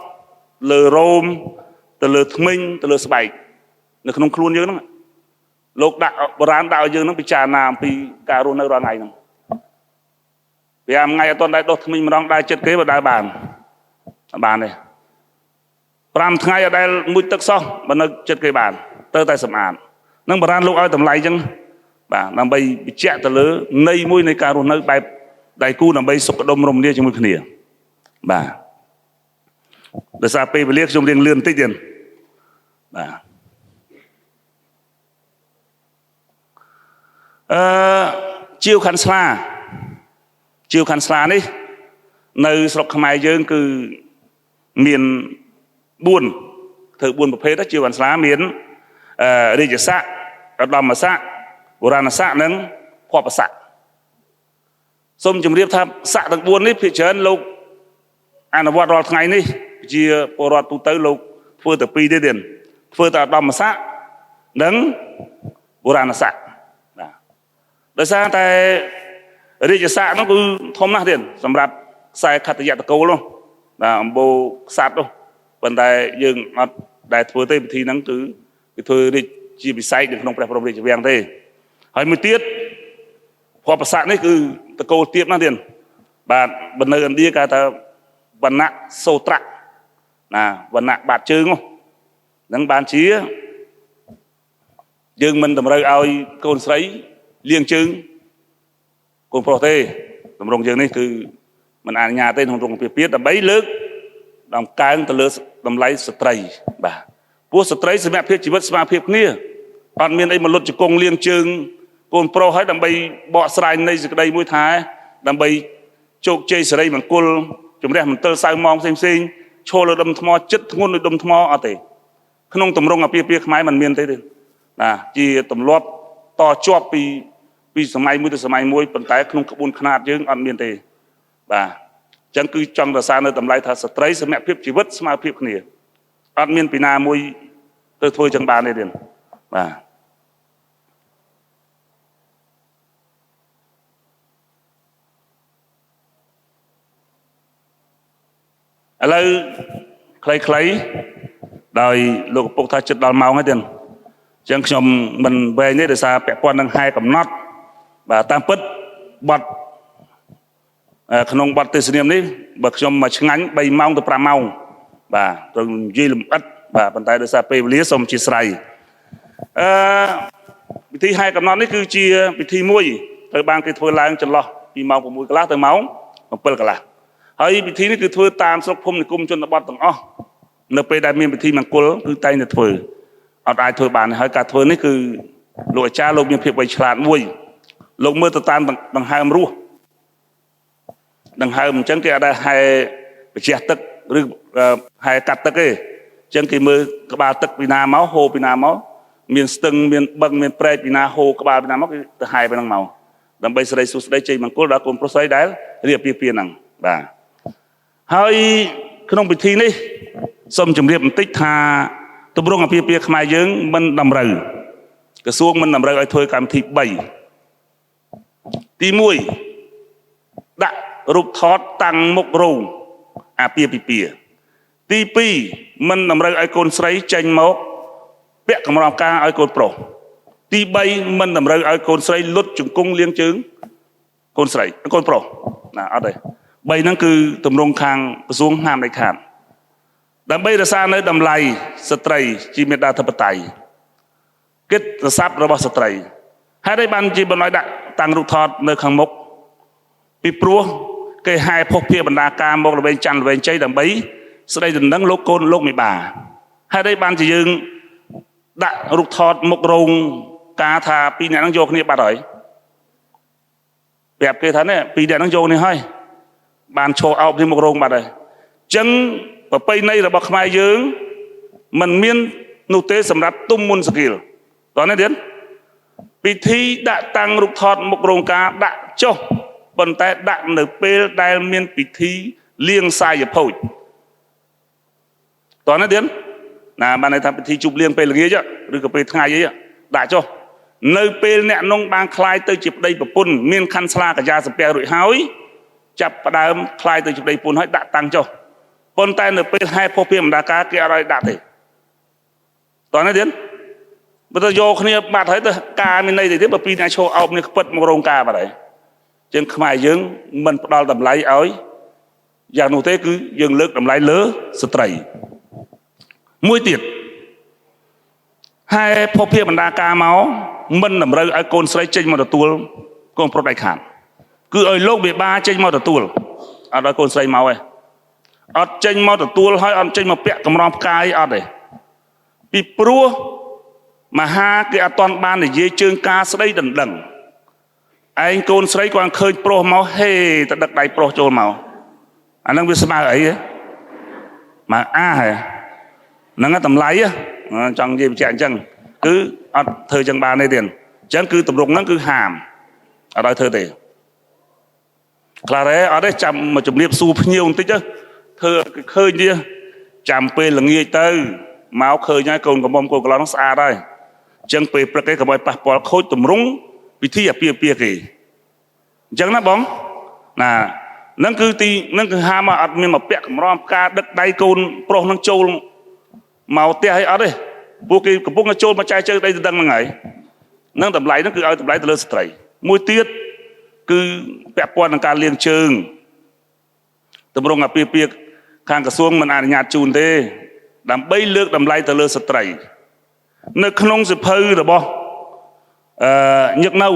Speaker 1: លើរោមទៅលើធ្មេញទៅលើស្បែកនៅក្នុងខ្លួនយើងហ្នឹងលោកដាក់បុរាណដាក់ឲ្យយើងនឹងពិចារណាអំពីការរស់នៅរាល់ថ្ងៃហ្នឹងវាថ្ងៃអត់ទាន់ដែរដុសធ្មេញម្ដងដែរចិត្តគេបើដើរបានទេ5ថ្ងៃអត់ដែលមួយទឹកសោះបើនៅចិត្តគេបានទៅតែសម្អាតនឹងបុរាណលោកឲ្យតម្លៃអញ្ចឹងបាទដើម្បីបញ្ជាក់ទៅលើន័យមួយនៃការរស់នៅបែបដៃគូដើម្បីសុខដុមរមនាជាមួយគ្នាបាទដោយសារពេលវេលាខ្ញុំរៀងលឿនបន្តិចទៀតបាទជាវខាន់ស្លានេះនៅស្រុកខ្មែរយើងគឺមាន4ធ្វើ4ប្រភេទជាវខាន់ស្លាមានរាជស័ក្តិឧត្តមស័ក្តិបុរាណស័ក្តិនិងភពស័ក្តិសូមជម្រាបថាស័ក្តិទាំង4នេះភាគច្រើនលោកអនុវត្តរាល់ថ្ងៃនេះជាពលរដ្ឋទូទៅលោកធ្វើតែ2ទេធ្វើតែឧត្តមស័ក្តិនិងបុរាណស័ក្តិដោយសារតែរាជស័ក្តិនោះគឺធំណាស់ទៀតសម្រាប់ខ្សែខត្តយតកូលនោះណាអំបូរខ្សាត់នោះប៉ុន្តែយើងអត់ដែលធ្វើទេពិធីហ្នឹងគឺគេធ្វើរាជជាពិសេសនៅក្នុងព្រះបរមរាជវាំងទេហើយមួយទៀតភពស័ក្តិនេះគឺតកូលទៀតណាស់ទៀតបាទបើនៅឥណ្ឌាគេថាវណ្ណៈសូត្រៈណាវណ្ណៈបាតជើងនោះនឹងបានជាយើងមិនតម្រូវឲ្យកូនស្រីលៀងជើងកូនប្រុសទេតម្រង់យើងនេះគឺមិនអនុញ្ញាតទេក្នុងរងពាពាដើម្បីលើកដំកើងទៅលើតម្លៃស្ត្រីបាទព្រោះស្ត្រីសមភាពជីវិតស្មារភាពគ្នាអត់មានអីមកលុតជង្គង់លៀងជើងកូនប្រុសហើយដើម្បីបកស្រាយនៃសេចក្តីមួយថាដើម្បីជោគជ័យសិរីមង្គលជំរះមន្ទិលសៅម៉ងផ្សេងឈរលើដុំថ្មចិត្តធ្ងន់ដូចដុំថ្មអត់ទេក្នុងតម្រង់អាពាហ៍ពិពាហ៍ខ្មែរមិនមានទេណាជាទម្លាប់តជាប់ពីសម័យមួយទៅសម័យមួយប៉ុន្តែក្នុងក្បួនខ្នាតយើងអត់មានទេបាទអញ្ចឹងគឺចង់រសារនៅតម្លៃថាស្ត្រីសមភាពជីវិតស្មើភាពគ្នាអត់មានពីណាមួយទៅធ្វើចឹងបានទេទៀតបាទឥឡូវខ្លីៗដោយលោកឪពុកថាចិត្តដល់ម៉ោងហើយទៀតអញ្ចឹងខ្ញុំមិនវែងទេដោយសារពាក់ព័ន្ធនឹងហែកំណត់បាទតាមពិតបទក្នុងបទទេសនាមនេះបើខ្ញុំមកឆ្ងាញ់3ម៉ោងទៅ5ម៉ោងបាទត្រូវនិយាយលម្អិតបាទប៉ុន្តែដោយសារពេលវេលាសូមអធិស្ឋានពិធីហែកំណត់នេះគឺជាពិធីមួយត្រូវបានគេធ្វើឡើងចន្លោះពីម៉ោង6កន្លះទៅម៉ោង7កន្លះហើយពិធីនេះគឺធ្វើតាមស្រុកភូមិនិគមជនបទទាំងអស់នៅពេលដែលមានពិធីមង្គលគឺតែងតែធ្វើអត់អាចធ្វើបានហើយការធ្វើនេះគឺលោកអាចារ្យលោកមានភាពវៃឆ្លាតមួយលោកមើលទៅតាមដង្ហើមរស់ដង្ហើមអញ្ចឹងគេអត់ដែលហែបញ្ជះទឹកឬហែកាត់ទឹកទេអញ្ចឹងគេមើលក្បាលទឹកពីណាមកហូរពីណាមកមានស្ទឹងមានបឹងមានព្រែកពីណាហូរក្បាលពីណាមកគេទៅហែពីហ្នឹងមកដើម្បីសិរីសួស្តីជ័យមង្គលដល់កូនប្រុសស្រីដែលរៀបពាក្យហ្នឹងបាទហើយក្នុងពិធីនេះសូមជម្រាបបន្តិចថាទម្រង់អាពាហ៍ពិពាហ៍ខ្មែរយើងមិនតម្រូវក្រសួងមិនតម្រូវឲ្យធ្វើកម្មវិធី3ទី1ដាក់រូបថតតាំងមុខរោងអាពាហ៍ពិពាហ៍ទី2មិនតម្រូវឲ្យកូនស្រីចេញមកពាក់កម្រងការឲ្យកូនប្រុសទី3មិនតម្រូវឲ្យកូនស្រីលុតជង្គង់លៀងជើងកូនស្រីកូនប្រុសណាអត់ទេ3ហ្នឹងគឺទម្រង់ខាងក្រសួងហាមដាច់ខាតដើម្បីរក្សានៅតម្លៃស្ត្រីជាមេដាធិបតេយ្យគិតស័ព្ទរបស់ស្ត្រីហេតុអីបានជាបណ្ដោយដាក់តាំងរូបថតនៅខាងមុខពីព្រោះគេហែផុសភាបណ្ដាការមកល្បែងច័ន្ទល្បែងជ័យដើម្បី ស្ដីដណ្ដឹងលោកកូនលោកមេបាហើយđâyបានជាយើងដាក់រូបថតមុខរោងការថាពីរអ្នកហ្នឹងយកគ្នាបាត់ហើយប្រាប់គេថានេះពីរអ្នកហ្នឹងយកនេះហើយបានឈរអោបនេះមុខរោងបាត់ហើយចឹងប្រពៃណីរបស់ខ្មែរយើងมันមាននោះទេសម្រាប់ទុំមុនសគីលតោះនេះទៀតពិធីដាក់តាំងរូបថតមុខរោងការដាក់ចុះប៉ុន្តែដាក់នៅពេលដែលមានពិធីលៀងសាយភោជតោះនេះទៀតណាបានន័យថាពិធីជប់លៀងពេលល្ងាចឬក៏ពេលថ្ងៃអីដាក់ចុះនៅពេលអ្នកនងបានคลายទៅជាប្តីប្រពន្ធមានខណ្ឌស្លាកញ្ញាសំពះរួចហើយចាប់ផ្ដើមคลายទៅជាប្តីប្រពន្ធហើយដាក់តាំងចុះប៉ុន្តែនៅពេលហែផុសពីបណ្ដាការគេអត់ឲ្យដាក់ទេតោះនេះទៀតបើទៅយកគ្នាបាត់ហើយទៅការមានន័យទេបើពីរអ្នកឈរអោបនេះខ្ពិតមករោងការបាត់ហើយចឹងខ្មែរយើងមិនផ្ដល់តម្លៃឲ្យយ៉ាងនោះទេគឺយើងលើកតម្លៃលើស្ត្រីមួយទៀតហើយផុសពីបណ្ដាការមកមិនតម្រូវឲ្យកូនស្រីចេញមកទទួលកូនប្រុសដៃខាងគឺឲ្យលោកមេបាចេញមកទទួលអត់ឲ្យកូនស្រីមកទេអត់ចេញមកទទួលហើយអត់ចេញមកពាក់កម្រងផ្កាយអត់ទេពីព្រោះមហាគេអត់ទាន់បាននិយាយជើងការស្ដីដណ្ដឹងឯងកូនស្រីគាត់ឃើញប្រុសមកហេទៅដឹកដៃប្រុសចូលមកអានឹងវាស្មើអីមកអាហ៎ហ្នឹងតម្លៃចង់និយាយបញ្ជាក់អញ្ចឹងគឺអត់ធ្វើចឹងបានទេទៀតអញ្ចឹងគឺតម្រងហ្នឹងគឺហាមអត់ឲ្យធ្វើទេខ្លះទេអត់ទេចាំមកជំរាបសួរភ្ញៀវបន្តិចធ្វើឃើញទេចាំពេលល្ងាចទៅមកឃើញហើយកូនកំមុំកូនកន្លងហ្នឹងស្អាតហើយអញ្ចឹងពេលព្រឹកគេកុំឲ្យប៉ះពាល់ខូចតម្រង់ពិធីអាពាហ៍ពិពាហ៍គេអញ្ចឹងណាបងណាហ្នឹងគឺទីហ្នឹងគឺហាមអត់មានមកពាក់កម្រងផ្កាដឹកដៃកូនប្រុសហ្នឹងចូលមកផ្ទះឲ្យអត់ទេពួកគេកំពុងតែចូលមកចែកជើងដីដណ្ដឹងហ្នឹងហើយហ្នឹងតម្លៃហ្នឹងគឺឲ្យតម្លៃទៅលើស្ត្រីមួយទៀតគឺពាក់ព័ន្ធនឹងការលាងជើងតម្រង់អាពាហ៍ពិពាហ៍ខាងក្រសួងមិនអនុញ្ញាតជូនទេដើម្បីលើកតម្លៃទៅលើស្ត្រីនៅក្នុងសិភៅរបស់ញឹកនៅ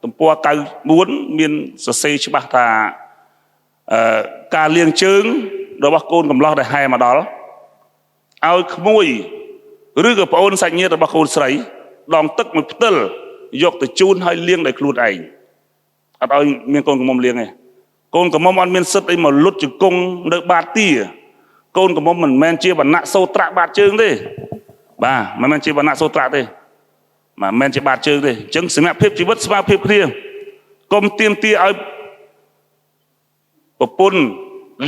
Speaker 1: ទំព័រ94មានសរសេរច្បាស់ថាការលាងជើងរបស់កូនកំឡោះដែលហែមកដល់ឲ្យក្មួយឬក៏ប្អូនសាច់ញាតិរបស់កូនស្រីដងទឹកមួយផ្តិលយកទៅជូនឲ្យលាងដោយខ្លួនឯងអត់ឲ្យមានកូនកំមុំលាងទេកូនកំមុំអត់មានសិទ្ធអីមកលុតជង្គង់នៅបាតទាកូនកំមុំមិនមែនជាវណ្ណៈសូត្រាបាតជើងទេបាទមិនមែនជាវណ្ណៈសូត្រាទេមិនមែនជាបាតជើងទេអញ្ចឹងសមភាពជីវិតស្មើភាពគ្នាកុំទាមទារឲ្យប្រពន្ធ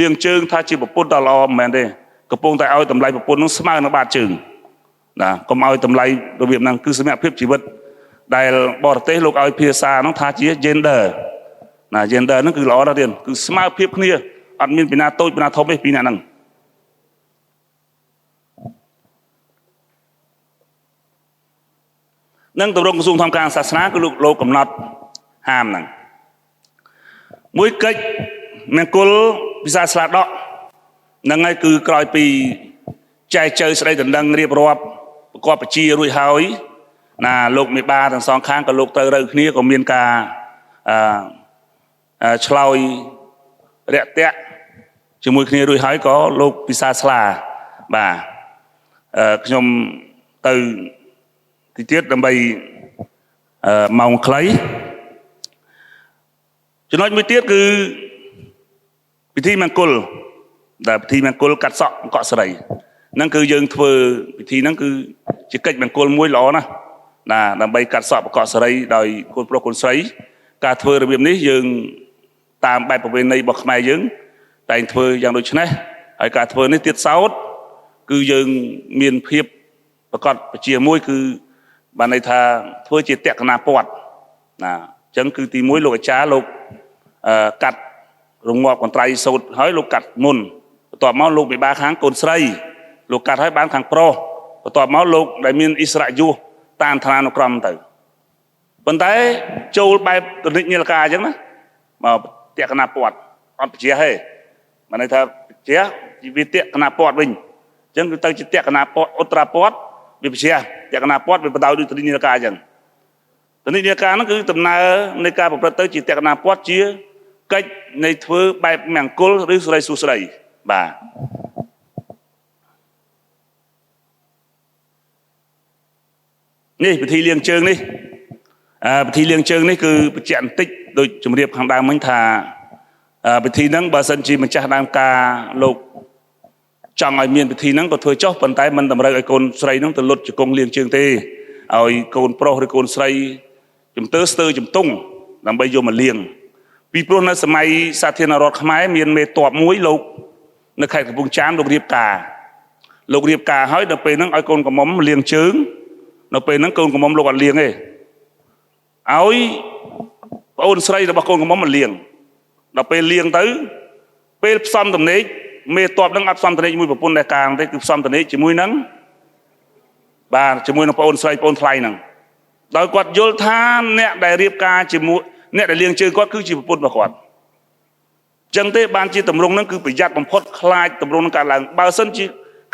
Speaker 1: លាងជើងថាជាប្រពន្ធដ៏ល្អមិនមែនទេកំពុងតែឲ្យតម្លៃប្រពន្ធនោះស្មើនឹងបាតជើងណាកុំឲ្យតម្លៃរបៀបហ្នឹងគឺសមភាពជីវិតដែលបរទេសលោកឲ្យភាសាហ្នឹងថាជា gender ណា gender ហ្នឹងគឺល្អណាស់ទៀតគឺស្មើភាពគ្នាអត់មានពីណាតូចពីណាធំទេពីអ្នកហ្នឹងនឹងទម្រង់ក្រសួងធម្មការសាសនាគឺលោកកំណត់ហាមហ្នឹងមួយកិច្ចមង្គលពិសាស្លាដកហ្នឹងហើយគឺក្រោយពីចែកជើស្ដីដណ្ដឹងរៀបរាប់ប្រកបបញ្ជារួចហើយណាលោកមេបាទាំងសងខាងក៏លោកត្រូវរើគ្នាក៏មានការឆ្លើយរាក់ទាក់ជាមួយគ្នារួចហើយក៏លោកពិសាស្លាបាទខ្ញុំទៅទីទៀតដើម្បីម៉ោងខ្លីចំណុចមួយទៀតគឺពិធីមង្គលដែលពិធីមង្គលកាត់សក់កក់ស្រីហ្នឹងគឺយើងធ្វើពិធីហ្នឹងគឺជាកិច្ចមង្គលមួយល្អណាស់ណាដើម្បីកាត់សក់កក់ស្រីដោយកូនប្រុសកូនស្រីការធ្វើរបៀបនេះយើងតាមបែបប្រពៃណីរបស់ខ្មែរយើងតែងធ្វើយ៉ាងដូចនេះហើយការធ្វើនេះទៀតសោតគឺយើងមានភាពប្រកបជាមួយគឺបានន័យថាធ្វើជាតក្កណាពតណាអញ្ចឹងគឺទី1លោកអាចារ្យលោកកាត់រងាប់កន្ត្រៃសូត្រហើយលោកកាត់មុនបន្ទាប់មកលោកមេបាខាងកូនស្រីលោកកាត់ហើយបានខាងប្រុសបន្ទាប់មកលោកដែលមានអិសរយុសតាមឋានានុក្រមទៅប៉ុន្តែចូលបែបទនិញលកាអញ្ចឹងណាមកតក្កណាពតអត់បជាទេបានន័យថាបជាជីវិតតក្កណាពតវិញអញ្ចឹងគឺទៅជាតក្កណាពតឧត្រាពតវាបជាតក្កណាពតវាបដោយដូចទនិញលកាអញ្ចឹងទនិញលកាហ្នឹងគឺដំណើរនៃការប្រព្រឹត្តទៅជាតក្កណាពតជាកិច្ចនៃធ្វើបែបមង្គលឬស្រីសុស្ដីបាទ นี่พิธีเลี้ยงเชิงนี่พิธีเลี้ยงเชิงนี่คือประจันติกโดยจำเรียบทางดาวมังทาพิธีนั้นบาสันจีมันจะดามกาโลกจังไอเมียนพิธีนั้นก็ถอยจ่อปันไตมันทำอะไรไอคนใส่นั้นตลอดจะกงเลี้ยงเชิงเตเอาไอคนโปรหรือคนใส่จุ่มเตอร์สเตอร์จุ่มตุ้งนำไปโยมมาเลี้ยงปีโปรนั้นสมัยสาธินารอดขมายเมียนเมตอบมวยโลกในไข่กับพุงจานโลกเรียบกาโลกเรียบกาเฮ้ยนำไปนั้นไอคนกับมอมเลี้ยงเชิงนำไปนั้นคนกับมอมโลกอันเลี้ยงเอเอาไอพระองค์ใส่แต่บางคนกับมอมมันเลี้ยงเราไปเลี้ยงตื้อไปซ้ำตำนี้เมตอบนังอับซ้ำตำนี้มวยประปุ่นในกลางได้คือซ้ำตำนี้จะมวยนังบ้าจะมวยนังพระองค์ใส่พระองค์ไทยนังโดยกวดโยลทานเนี่ยได้เรียบกาจะมวยเนี่ยได้เลี้ยงเชิงก็คือจีประปุ่นมาก่อนจังเตบานจีตำรงนั้นคือประหยัดบำพดคลายตำรงในการหลังบางเส้นจี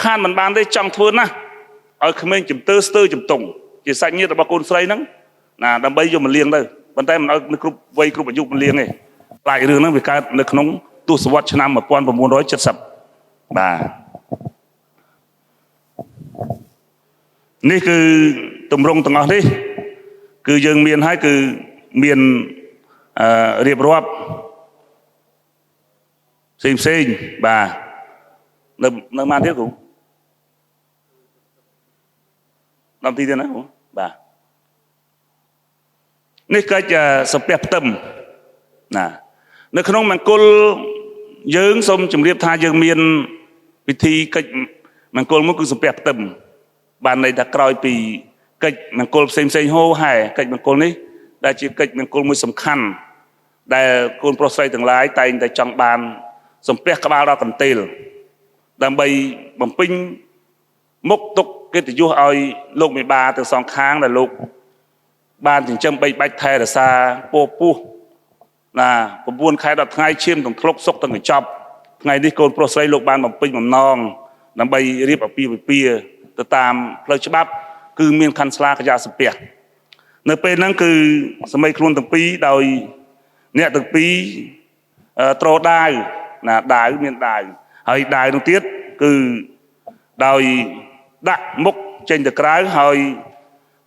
Speaker 1: ข้านมันบานได้จังทวนนะเอาขมิ้นจุ่มเตอร์สเตอร์จุ่มตรงจีใส่เนี่ยแต่บางคนใส่นังน่ะดำใบโยมมันเลี้ยงได้บรรทัยมันเอาในกรุ๊ปไว้กรุ๊ปอายุมันเลี้ยงไงหลายเรื่องนั้นเป็นการในขนมตู้สวัสดิ์ชนะมาปอนประมูล170บาทนี่คือตุ่มรงต่างๆนี่คือยังเมียนให้คือเมียนเรียบรอบสิ่งบาในมาเที่ยวกูนำทีเดียวนะบานี่ก็จะสเปียบเต็มนะในขนมมังกรยืงสมจุ่มเรียบทายืงเมียนพิธีก็มังกรมันคือสเปียบเต็มบานในตะกรอยปีก็มังกรเซ็งโฮให้ก็มังกรนี้ได้จีก็มังกรมือสำคัญได้คนโปรไซต์ต่างหลายแต่ในจังบานสมเปียกกบาเรากันเตลดังใบบำปิ้งมกตกก็จะยุ่งเอาลูกมีบาถึง2 ครั้งแต่ลูกบ้านถึงจำไปใบไทยแต่ซาโปปูนะผมบุญใครดับไงเชื่อมตรงครบซกตรงจับไงที่โกนโปรไซลูกบ้านแบบปิ้งแบบนองนำไปเรียบแบบปีแต่ตามเพลย์ฉบับคือเมียนคันสลากระยาสเปียในเป็นนั้นคือสมัยครุนตั้งปีโดยเนี่ยตั้งปีโตรได้นะได้เมียนได้ไอ้ได้ตรงtiếtคือโดยดักมุกเจนตะกร้าไอ้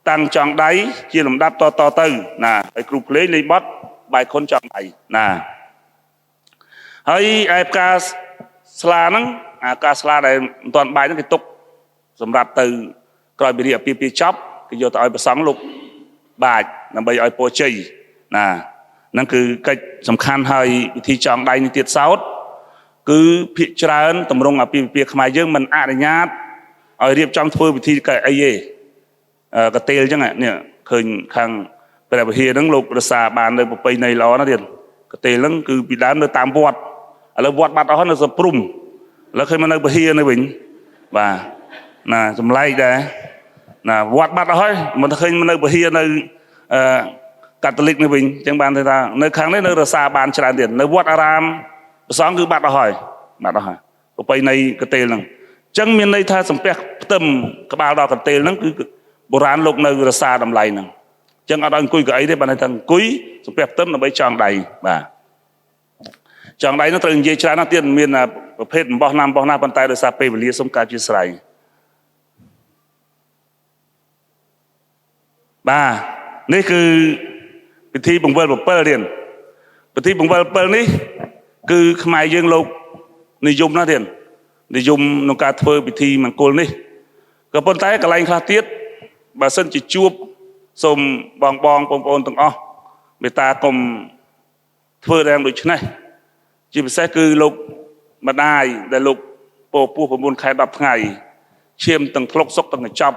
Speaker 1: ตั้งจังได้chiaลำดับต่อตื้อนะไอ้กลุ่มเลี้ยในบัดใบคนจังไดนะไอ้กาสลานั้นกาสลาได้ตอนใบนั้นก็ตกสำหรับตื่นกลายไปเรียบปีช็อปก็โยต่อไอ้ประสังลูกบาดนำไปไอ้โปรเจย์นะนั่นคือก็สำคัญให้วิธีจังได้ในเตียดเสาคือพิจารณาตำรงปีขมายเยอะมันอนุญาตไอ้เรียบจังทั่ววิธีก็ไอ้เย่กระเตลจังไงเนี่ยเคยขังไปแต่เฮียนั่งลูกรักษาบานเลยไปในล้อนะเดียนกระเตลนั่งคือปีด้านเลยตามวัดแล้ววัดบัดเอาให้เราสปรุมแล้วเคยมาในเฮียในบิ่งว่าน่ะจำไรได้น่ะวัดบัดเอาให้มันเคยมาในเฮียในคาทอลิกในบิ่งจังบานไทยตาในครั้งนี้ในรักษาบานชราเดียนในวัดอารามสองคือบัดเอาให้ไปในกระเตลนั่งจังมีในท่าสมเปียกเติมกระบาลดอกกระเตลนั่งคือโบราณโลกในรักษาดำไรนั่งจังเอาดังคุยกับไอ้ที่บ้านในทางคุยสเปียบเติมเราไปจองใดบ่าจองใดนั่นตรึงเยชรานักเตียนมีนประเภทบ่อน้ำปันไตโดยซาเปเวลีสมการจิสไรบ่านี่คือพิธีบุงเวลเปิลเรียนพิธีบุงเวลเปิลนี้คือขมายยังโลกนิยมนะเรียนนิยมนการเทอพิธีมังกรนี่ก็ปันไตกับไรคลาเตียดบาสันจิจูบสมบองปองต่างอ้อเมตากรมเพื่อแรงดุชนะจีบเสคือลูกมาได้แต่ลูกโปปูประมูลใครดับไงเชื่อมต่างทลกซกต่างจับ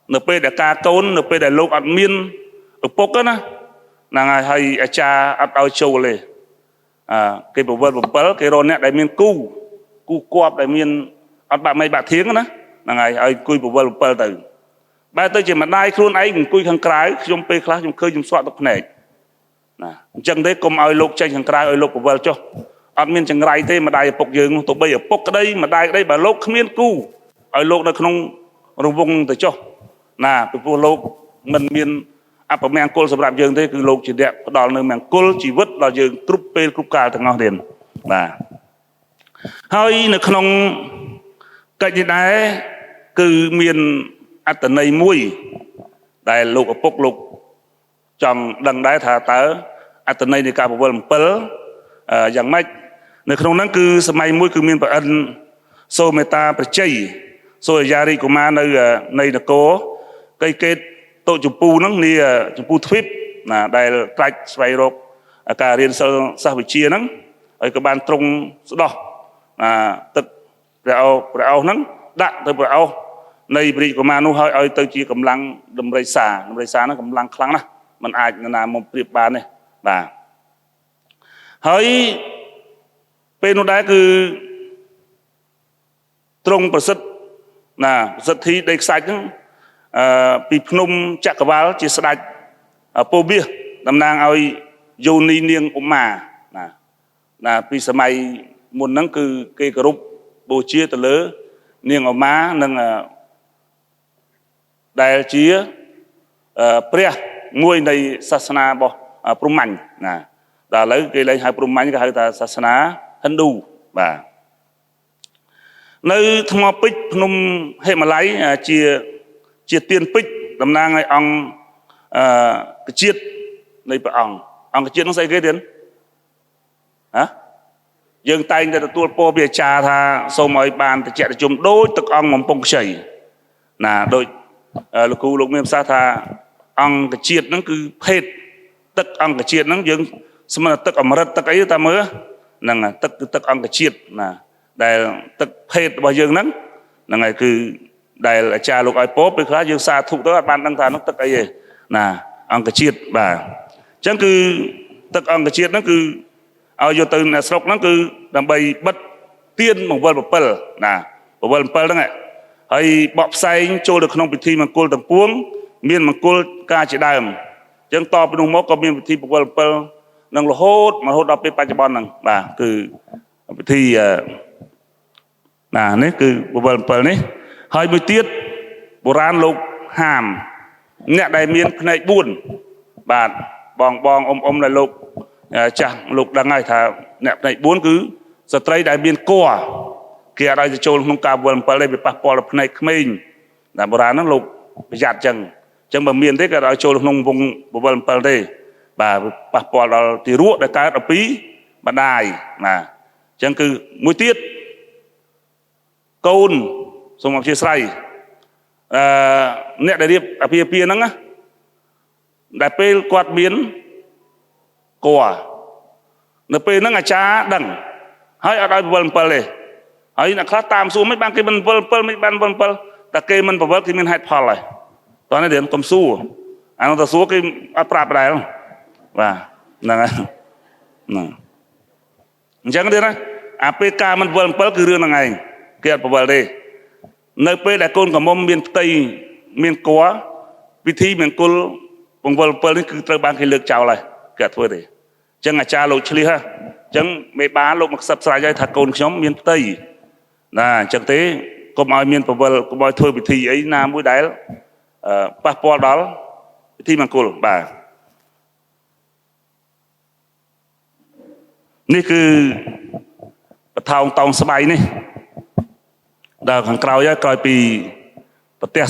Speaker 1: เนื้อเปย์แต่กาโต้นเนื้อเปย์แต่ลูกอัดมินอุปกรณ์นะนางให้อาจารย์อัดเอาโชว์เลยเกี่ยวกับเปิลเกี่ยวกับเนี่ยได้มินกู้กวบได้มินอัดบะไม่บะเทียงนะนางให้คุยกับเปิลตื่นบ้านตัวจะมาได้ครูนไอ้คุยข้างกลางยมไปคลาสยมเคยยมสวดตกแหนกนะจังได้กรมเอาลูกใจข้างกลางเอาลูกกับเวลจ้ะอันมีจังไรเต้มาได้ปกยืงตัวใบปกก็ได้มาได้บาลูกขมิ้นกู้เอาลูกในขนมรวงตัวจ้ะนะเป็นพวกลูกมันมีอัปแมงกุลสำหรับยืงเต้คือลูกจีเดียดอลในแมงกุลจีวัดเรายืงกรุบเปลกรุบกาทั้งนั้นเด่นนะให้ในขนมก็จะได้คือมีอัตในมุ้ย ដែលលោកឪពុកលោកចង់ដឹងដែរថាតើអត្តន័យនៃការបវល់7យ៉ាងម៉េចនៅក្នុងហ្នឹងគឺសម័យមួយគឺមានប្រអិនសូមេតាប្រជ័យសូរយារីកុមារនៅនៃនគរកៃកេតតូចចម្ពូហ្នឹងនាចម្ពូទ្វីបណាដែលត្រាច់ស្វែងរកការរៀនសិលសាស្ត្រវិជ្ជាហ្នឹងហើយក៏បានទ្រង់ស្ដោះទឹកព្រះអស់ហ្នឹងដាក់ទៅព្រះអស់នៃព្រះរាជកុមារនោះឲ្យទៅជាកម្លាំងដំរីសាហ្នឹងកម្លាំងខ្លាំងណាស់มันអាចនរណាមកប្រៀបបានទេបាទហើយពេលនោះដែរគឺទ្រង់ប្រសិទ្ធិដីខ្សាច់ហ្នឹងពីភ្នំចក្រវាលជាស្ដេចពោបៀសតំណាងឲ្យយោនីនាងឧមាណាពីសម័យមុនហ្នឹងគឺគេគោរពបូជាទៅលើនាងឧមានិងដែលជាព្រះមួយនៃសាសនារបស់ព្រហ្មញ្ញណាដល់ឥឡូវគេលែងហៅព្រហ្មញ្ញគេហៅថាសាសនាហិណ្ឌូបាទនៅថ្មពេជ្រភ្នំហេម៉ាឡ័យជាទៀនពេជ្រតំណាងឲ្យអង្គជាតិនៃព្រះអង្គជាតិនោះស្អីគេទៀតយើងតែងតែទទួលពរពីអាចារ្យថាសូមឲ្យបានតិចតិជុំដូចទឹកអង្គបំពង់ខ្ចីណាដូចលោកគ្រូលោកមានប្រសាសន៍ថាអង្គជាតិហ្នឹងគឺភេទទឹកអង្គជាតិហ្នឹងយើងស្មើទឹកអមរិតទឹកអីតាមមើលហ្នឹងទឹកគឺទឹកអង្គជាតិណាដែលទឹកភេទរបស់យើងហ្នឹងហើយគឺដែលអាចារ្យលោកឲ្យពោពេលខ្លះយើងសាធុទៅអត់បានដឹងថានោះទឹកអីទេណាអង្គជាតិបាទអញ្ចឹងគឺទឹកអង្គជាតិហ្នឹងគឺឲ្យយកទៅអ្នកស្រុកហ្នឹងគឺដើម្បីបិទទៀនបង្វិល7ណាបង្វិល7ហ្នឹងហើយបកផ្សែងចូលទៅក្នុងពិធីមង្គលទាំងពួងមានមង្គលការជាដើមអញ្ចឹងតពីនោះមកក៏មានពិធីបង្វិល7នឹងរហូតដល់ពេលបច្ចុប្បន្នហ្នឹងបាទគឺពិធីនេះគឺបង្វិល7នេះហើយមួយទៀតបុរាណលោកហាមអ្នកដែលមានភ្នែក4បាទបងអ៊ំដែលលោកចាស់លោកដឹងហើយថាអ្នកភ្នែក4គឺស្ត្រីដែលមានគភ៌គេអត់ឲ្យទៅចូលក្នុងការបង្វិល7ទេវាប៉ះពាល់ដល់ភ្នែកក្មេងតែបុរាណហ្នឹងលោកប្រយ័ត្នអញ្ចឹងបើមានទេក៏ឲ្យចូលក្នុងវងបង្វិល7ទេបាទប៉ះពាល់ដល់ទារកដែលកើតអំពីម្ដាយណាអញ្ចឹងគឺមួយទៀតកូនសូមអធិស្ឋានអ្នកដែលរៀបអាពាហ៍ពិពាហ៍ហ្នឹងណាដែលពេលគាត់មានគភ៌នៅពេលហ្នឹងអាចារ្យដឹងហើយអត់ឲ្យបង្វិល7ទេហើយអ្នកខ្លះតាមសួរមិនបានគេមិនបង្វិល7មិនបានបង្វិល7តែគេមិនបង្វិលគេមានហេតុផលហើយតោះនេះរៀនកុំសួរអានោះទៅសួរគេអត់ប្រាប់ដែរបាទហ្នឹងហើយហ្នឹងអញ្ចឹងទៀតណាអាពេលការមិនបង្វិល7គឺរឿងហ្នឹងឯងគេអត់បង្វិលទេនៅពេលដែលកូនក្រមុំមានផ្ទៃមានគភ៌ពិធីមង្គលបង្វិល7នេះគឺត្រូវបានគេលើកចោលហើយគេអត់ធ្វើទេអញ្ចឹងអាចារ្យលោកឆ្លៀសហ៎អញ្ចឹងមេបាលោកមកខ្សឹបស្រេចហើយថាកូនខ្ញុំមានផ្ទៃណាអញ្ចឹងទេកុំឲ្យមានបង្វិលកុំឲ្យធ្វើពិធីអីណាមួយដែលប៉ះពាល់ដល់ពិធីមង្គលបាទនេះគឺបថោងតោងស្បៃនេះដល់ខាងក្រោយហើយក្រោយពីប្រទេស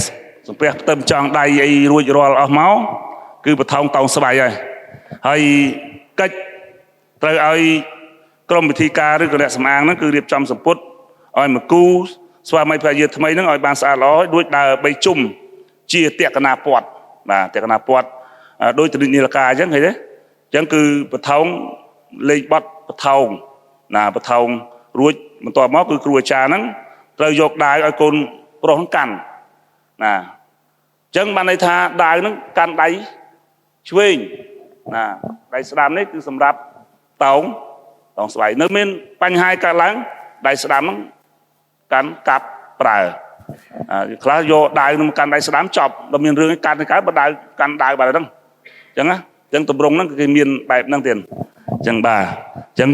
Speaker 1: សំពះផ្ទឹមចង់ដៃអីរួចរាល់អស់មកគឺបថោងតោងស្បៃហើយកិច្ចត្រូវឲ្យក្រុមពិធីការឬគណៈសម្អាងហ្នឹងគឺរៀបចំសម្ពុតឲ្យមកគូស្វាមីភរិយាថ្មីហ្នឹងឲ្យបានស្អាតល្អហើយដូចដើរ3ជុំជាតក្កណាពតបាទតក្កណាពតដូចទនិនីលកាអញ្ចឹងឃើញទេអញ្ចឹងគឺបថោងលេខបត់បថោងបថោងរួចបន្ទាប់មកគឺគ្រូអាចារ្យហ្នឹងត្រូវយកដាវឲ្យកូនប្រុសកាន់អញ្ចឹងបានន័យថាដាវហ្នឹងកាន់ដៃឆ្វេងដៃស្ដាំនេះគឺសម្រាប់តោងស្បៃនៅមានបញ្ហាកើតឡើងដៃស្ដាំហ្នឹងកាន់កាប់ប្រើខ្លះយកដាវនឹងកាន់ដៃស្ដាំចប់ដល់មានរឿងកាន់ទៅកើតបើដាវកាន់ដាវបាទហ្នឹងអញ្ចឹងណាអញ្ចឹងតម្រងហ្នឹងគឺគេមានបែបហ្នឹងទៀតអញ្ចឹងបាទអញ្ចឹង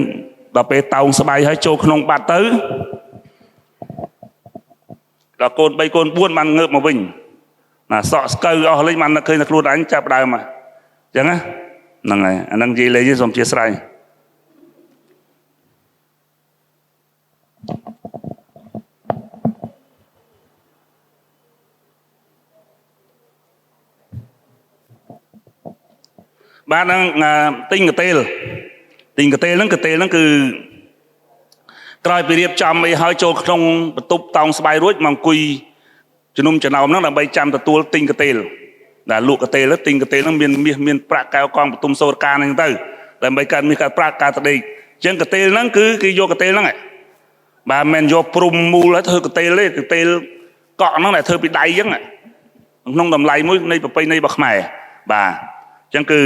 Speaker 1: ដល់ពេលតោងស្បៃហើយចូលក្នុងបាត់ទៅដល់កូន3កូន4បានងើបមកវិញសក់ស្កូវអស់លេងបាននឹកឃើញតែខ្លួនអញចាប់ដើមមកអញ្ចឹងណាហ្នឹងហើយអាហ្នឹងនិយាយលេងសូមអធិស្ឋាន បាននឹងទិញកតេលហ្នឹងគឺក្រោយពីរៀបចំអីហើយចូលក្នុងបន្ទប់តោងស្បាយរួចមកអង្គុយជំនុំចំណោមហ្នឹងដើម្បីចាំទទួលទិញកតេលដែលលក់កតេលទិញកតេលហ្នឹងមានប្រាក់កែវកងបន្ទុំសូរការហ្នឹងទៅដើម្បីកើតមានការប្រាក់ការតដេកអញ្ចឹងកតេលហ្នឹងគឺគេយកកតេលហ្នឹងបាទមិនយកព្រំមូលហើយធ្វើកតេលទេកតេលកក់ហ្នឹងដែលធ្វើពីដៃអញ្ចឹងក្នុងតម្លៃមួយនៃប្រពៃណីរបស់ខ្មែរបាទអញ្ចឹងគឺ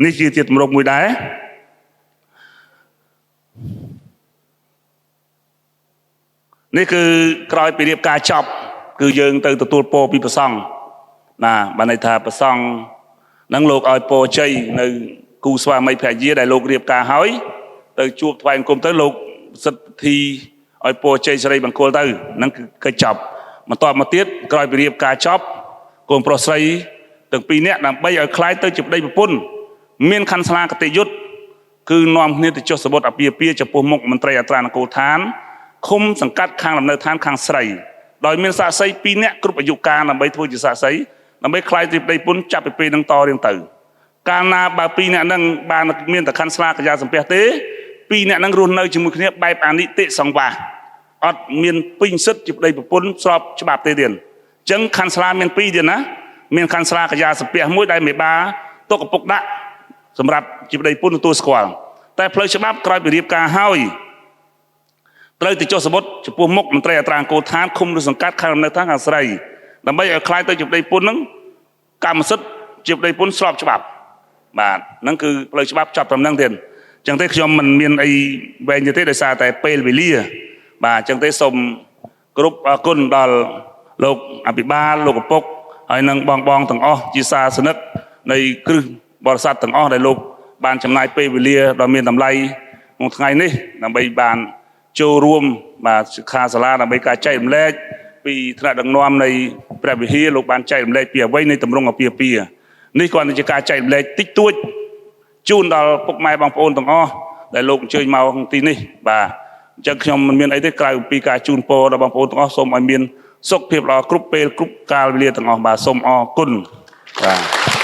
Speaker 1: នេះជាទម្រង់មួយដែរនេះគឺក្រោយពីរៀបការចប់គឺយើងទៅទទួលពរពីព្រះសង្ឃណាបានន័យថាព្រះសង្ឃនឹងលោកឲ្យពរជ័យនៅគូស្វាមីភរិយាដែលលោករៀបការហើយទៅជួបថ្វាយបង្គំទៅលោកសិទ្ធិឲ្យពរជ័យសិរីបង្គោលទៅហ្នឹងគឺចប់បន្តមកទៀតក្រោយពីរៀបការចប់កូនប្រុសស្រីទាំងពីរនាក់ដើម្បីឲ្យคล้ายទៅជាប្តីប្រពន្ធមានខណ្ឌស្លាកតិយុត្តគឺនាំគ្នាទៅចុះសបុតអាពាហ៍ពិពាហ៍ចំពោះមុខមន្ត្រីអត្រានុកូលឋានឃុំសង្កាត់ខាងលំនៅឋានខាងស្រីដោយមានសាក្សី2នាក់គ្រប់អាយុកាលដើម្បីធ្វើជាសាក្សីដើម្បីคล้ายជាប្តីប្រពន្ធចាប់ពីពេលនឹងតរៀងទៅកាលណាបើ2នាក់ហ្នឹងបានមានតែខណ្ឌស្លាកយ៉ាសំពះទេ2នាក់ហ្នឹងរស់នៅជាមួយគ្នាបែបអនិតិសង្វាសអត់មានពេញសិទ្ធិជាប្តីប្រពន្ធស្របច្បាប់ទេទៀតអញ្ចឹងខណ្ឌស្លាមាន2ទៀតណាមានខណ្ឌស្លាកយ៉ាសំពះមួយដែលមេបាទុកឪពុកដាក់សម្រាប់ជាប្តីប្រពន្ធទទួលស្គាល់តែផ្លូវច្បាប់ក្រោយពីរៀបការហើយត្រូវទៅចុះសបុតចំពោះមុខមន្ត្រីអត្រានុកូលឋានឃុំឬសង្កាត់ខាងលំនៅឋានខាងស្រីដើម្បីឲ្យคล้ายទៅជាប្តីប្រពន្ធហ្នឹងកម្មសិទ្ធិជាប្តីប្រពន្ធស្របច្បាប់បាទហ្នឹងគឺផ្លូវច្បាប់ចាប់ត្រឹមហ្នឹងទៀតអញ្ចឹងទេខ្ញុំមិនមានអីវែងទេដោយសារតែពេលវេលាបាទអញ្ចឹងទេសូមគ្រប់អរគុណដល់លោកអភិបាលលោកឪពុកហើយនឹងបងទាំងអស់ជាសាសនិកនៃគ្រឹះបរិស័ទទាំងអស់ដែលលោកបានចំណាយពេលវេលាដ៏មានតម្លៃក្នុងថ្ងៃនេះដើម្បីបានចូលរួមបាទសិក្ខាសាលាដើម្បីការចែករំលែកពីថ្នាក់ដឹកនាំនៃព្រះវិហារលោកបានចែករំលែកពីអ្វីនៃទម្រង់អាពាហ៍ពិពាហ៍នេះគ្រាន់តែជាការចែករំលែកតិចតួចជូនដល់ពុកម៉ែបងប្អូនទាំងអស់ដែលលោកអញ្ជើញមកទីនេះបាទអញ្ចឹងខ្ញុំមិនមានអីទេក្រៅពីការជូនពរដល់បងប្អូនទាំងអស់សូមឲ្យមានសុខភាពល្អគ្រប់ពេលគ្រប់កាលវេលាទាំងអស់បាទសូមអរគុណបាទ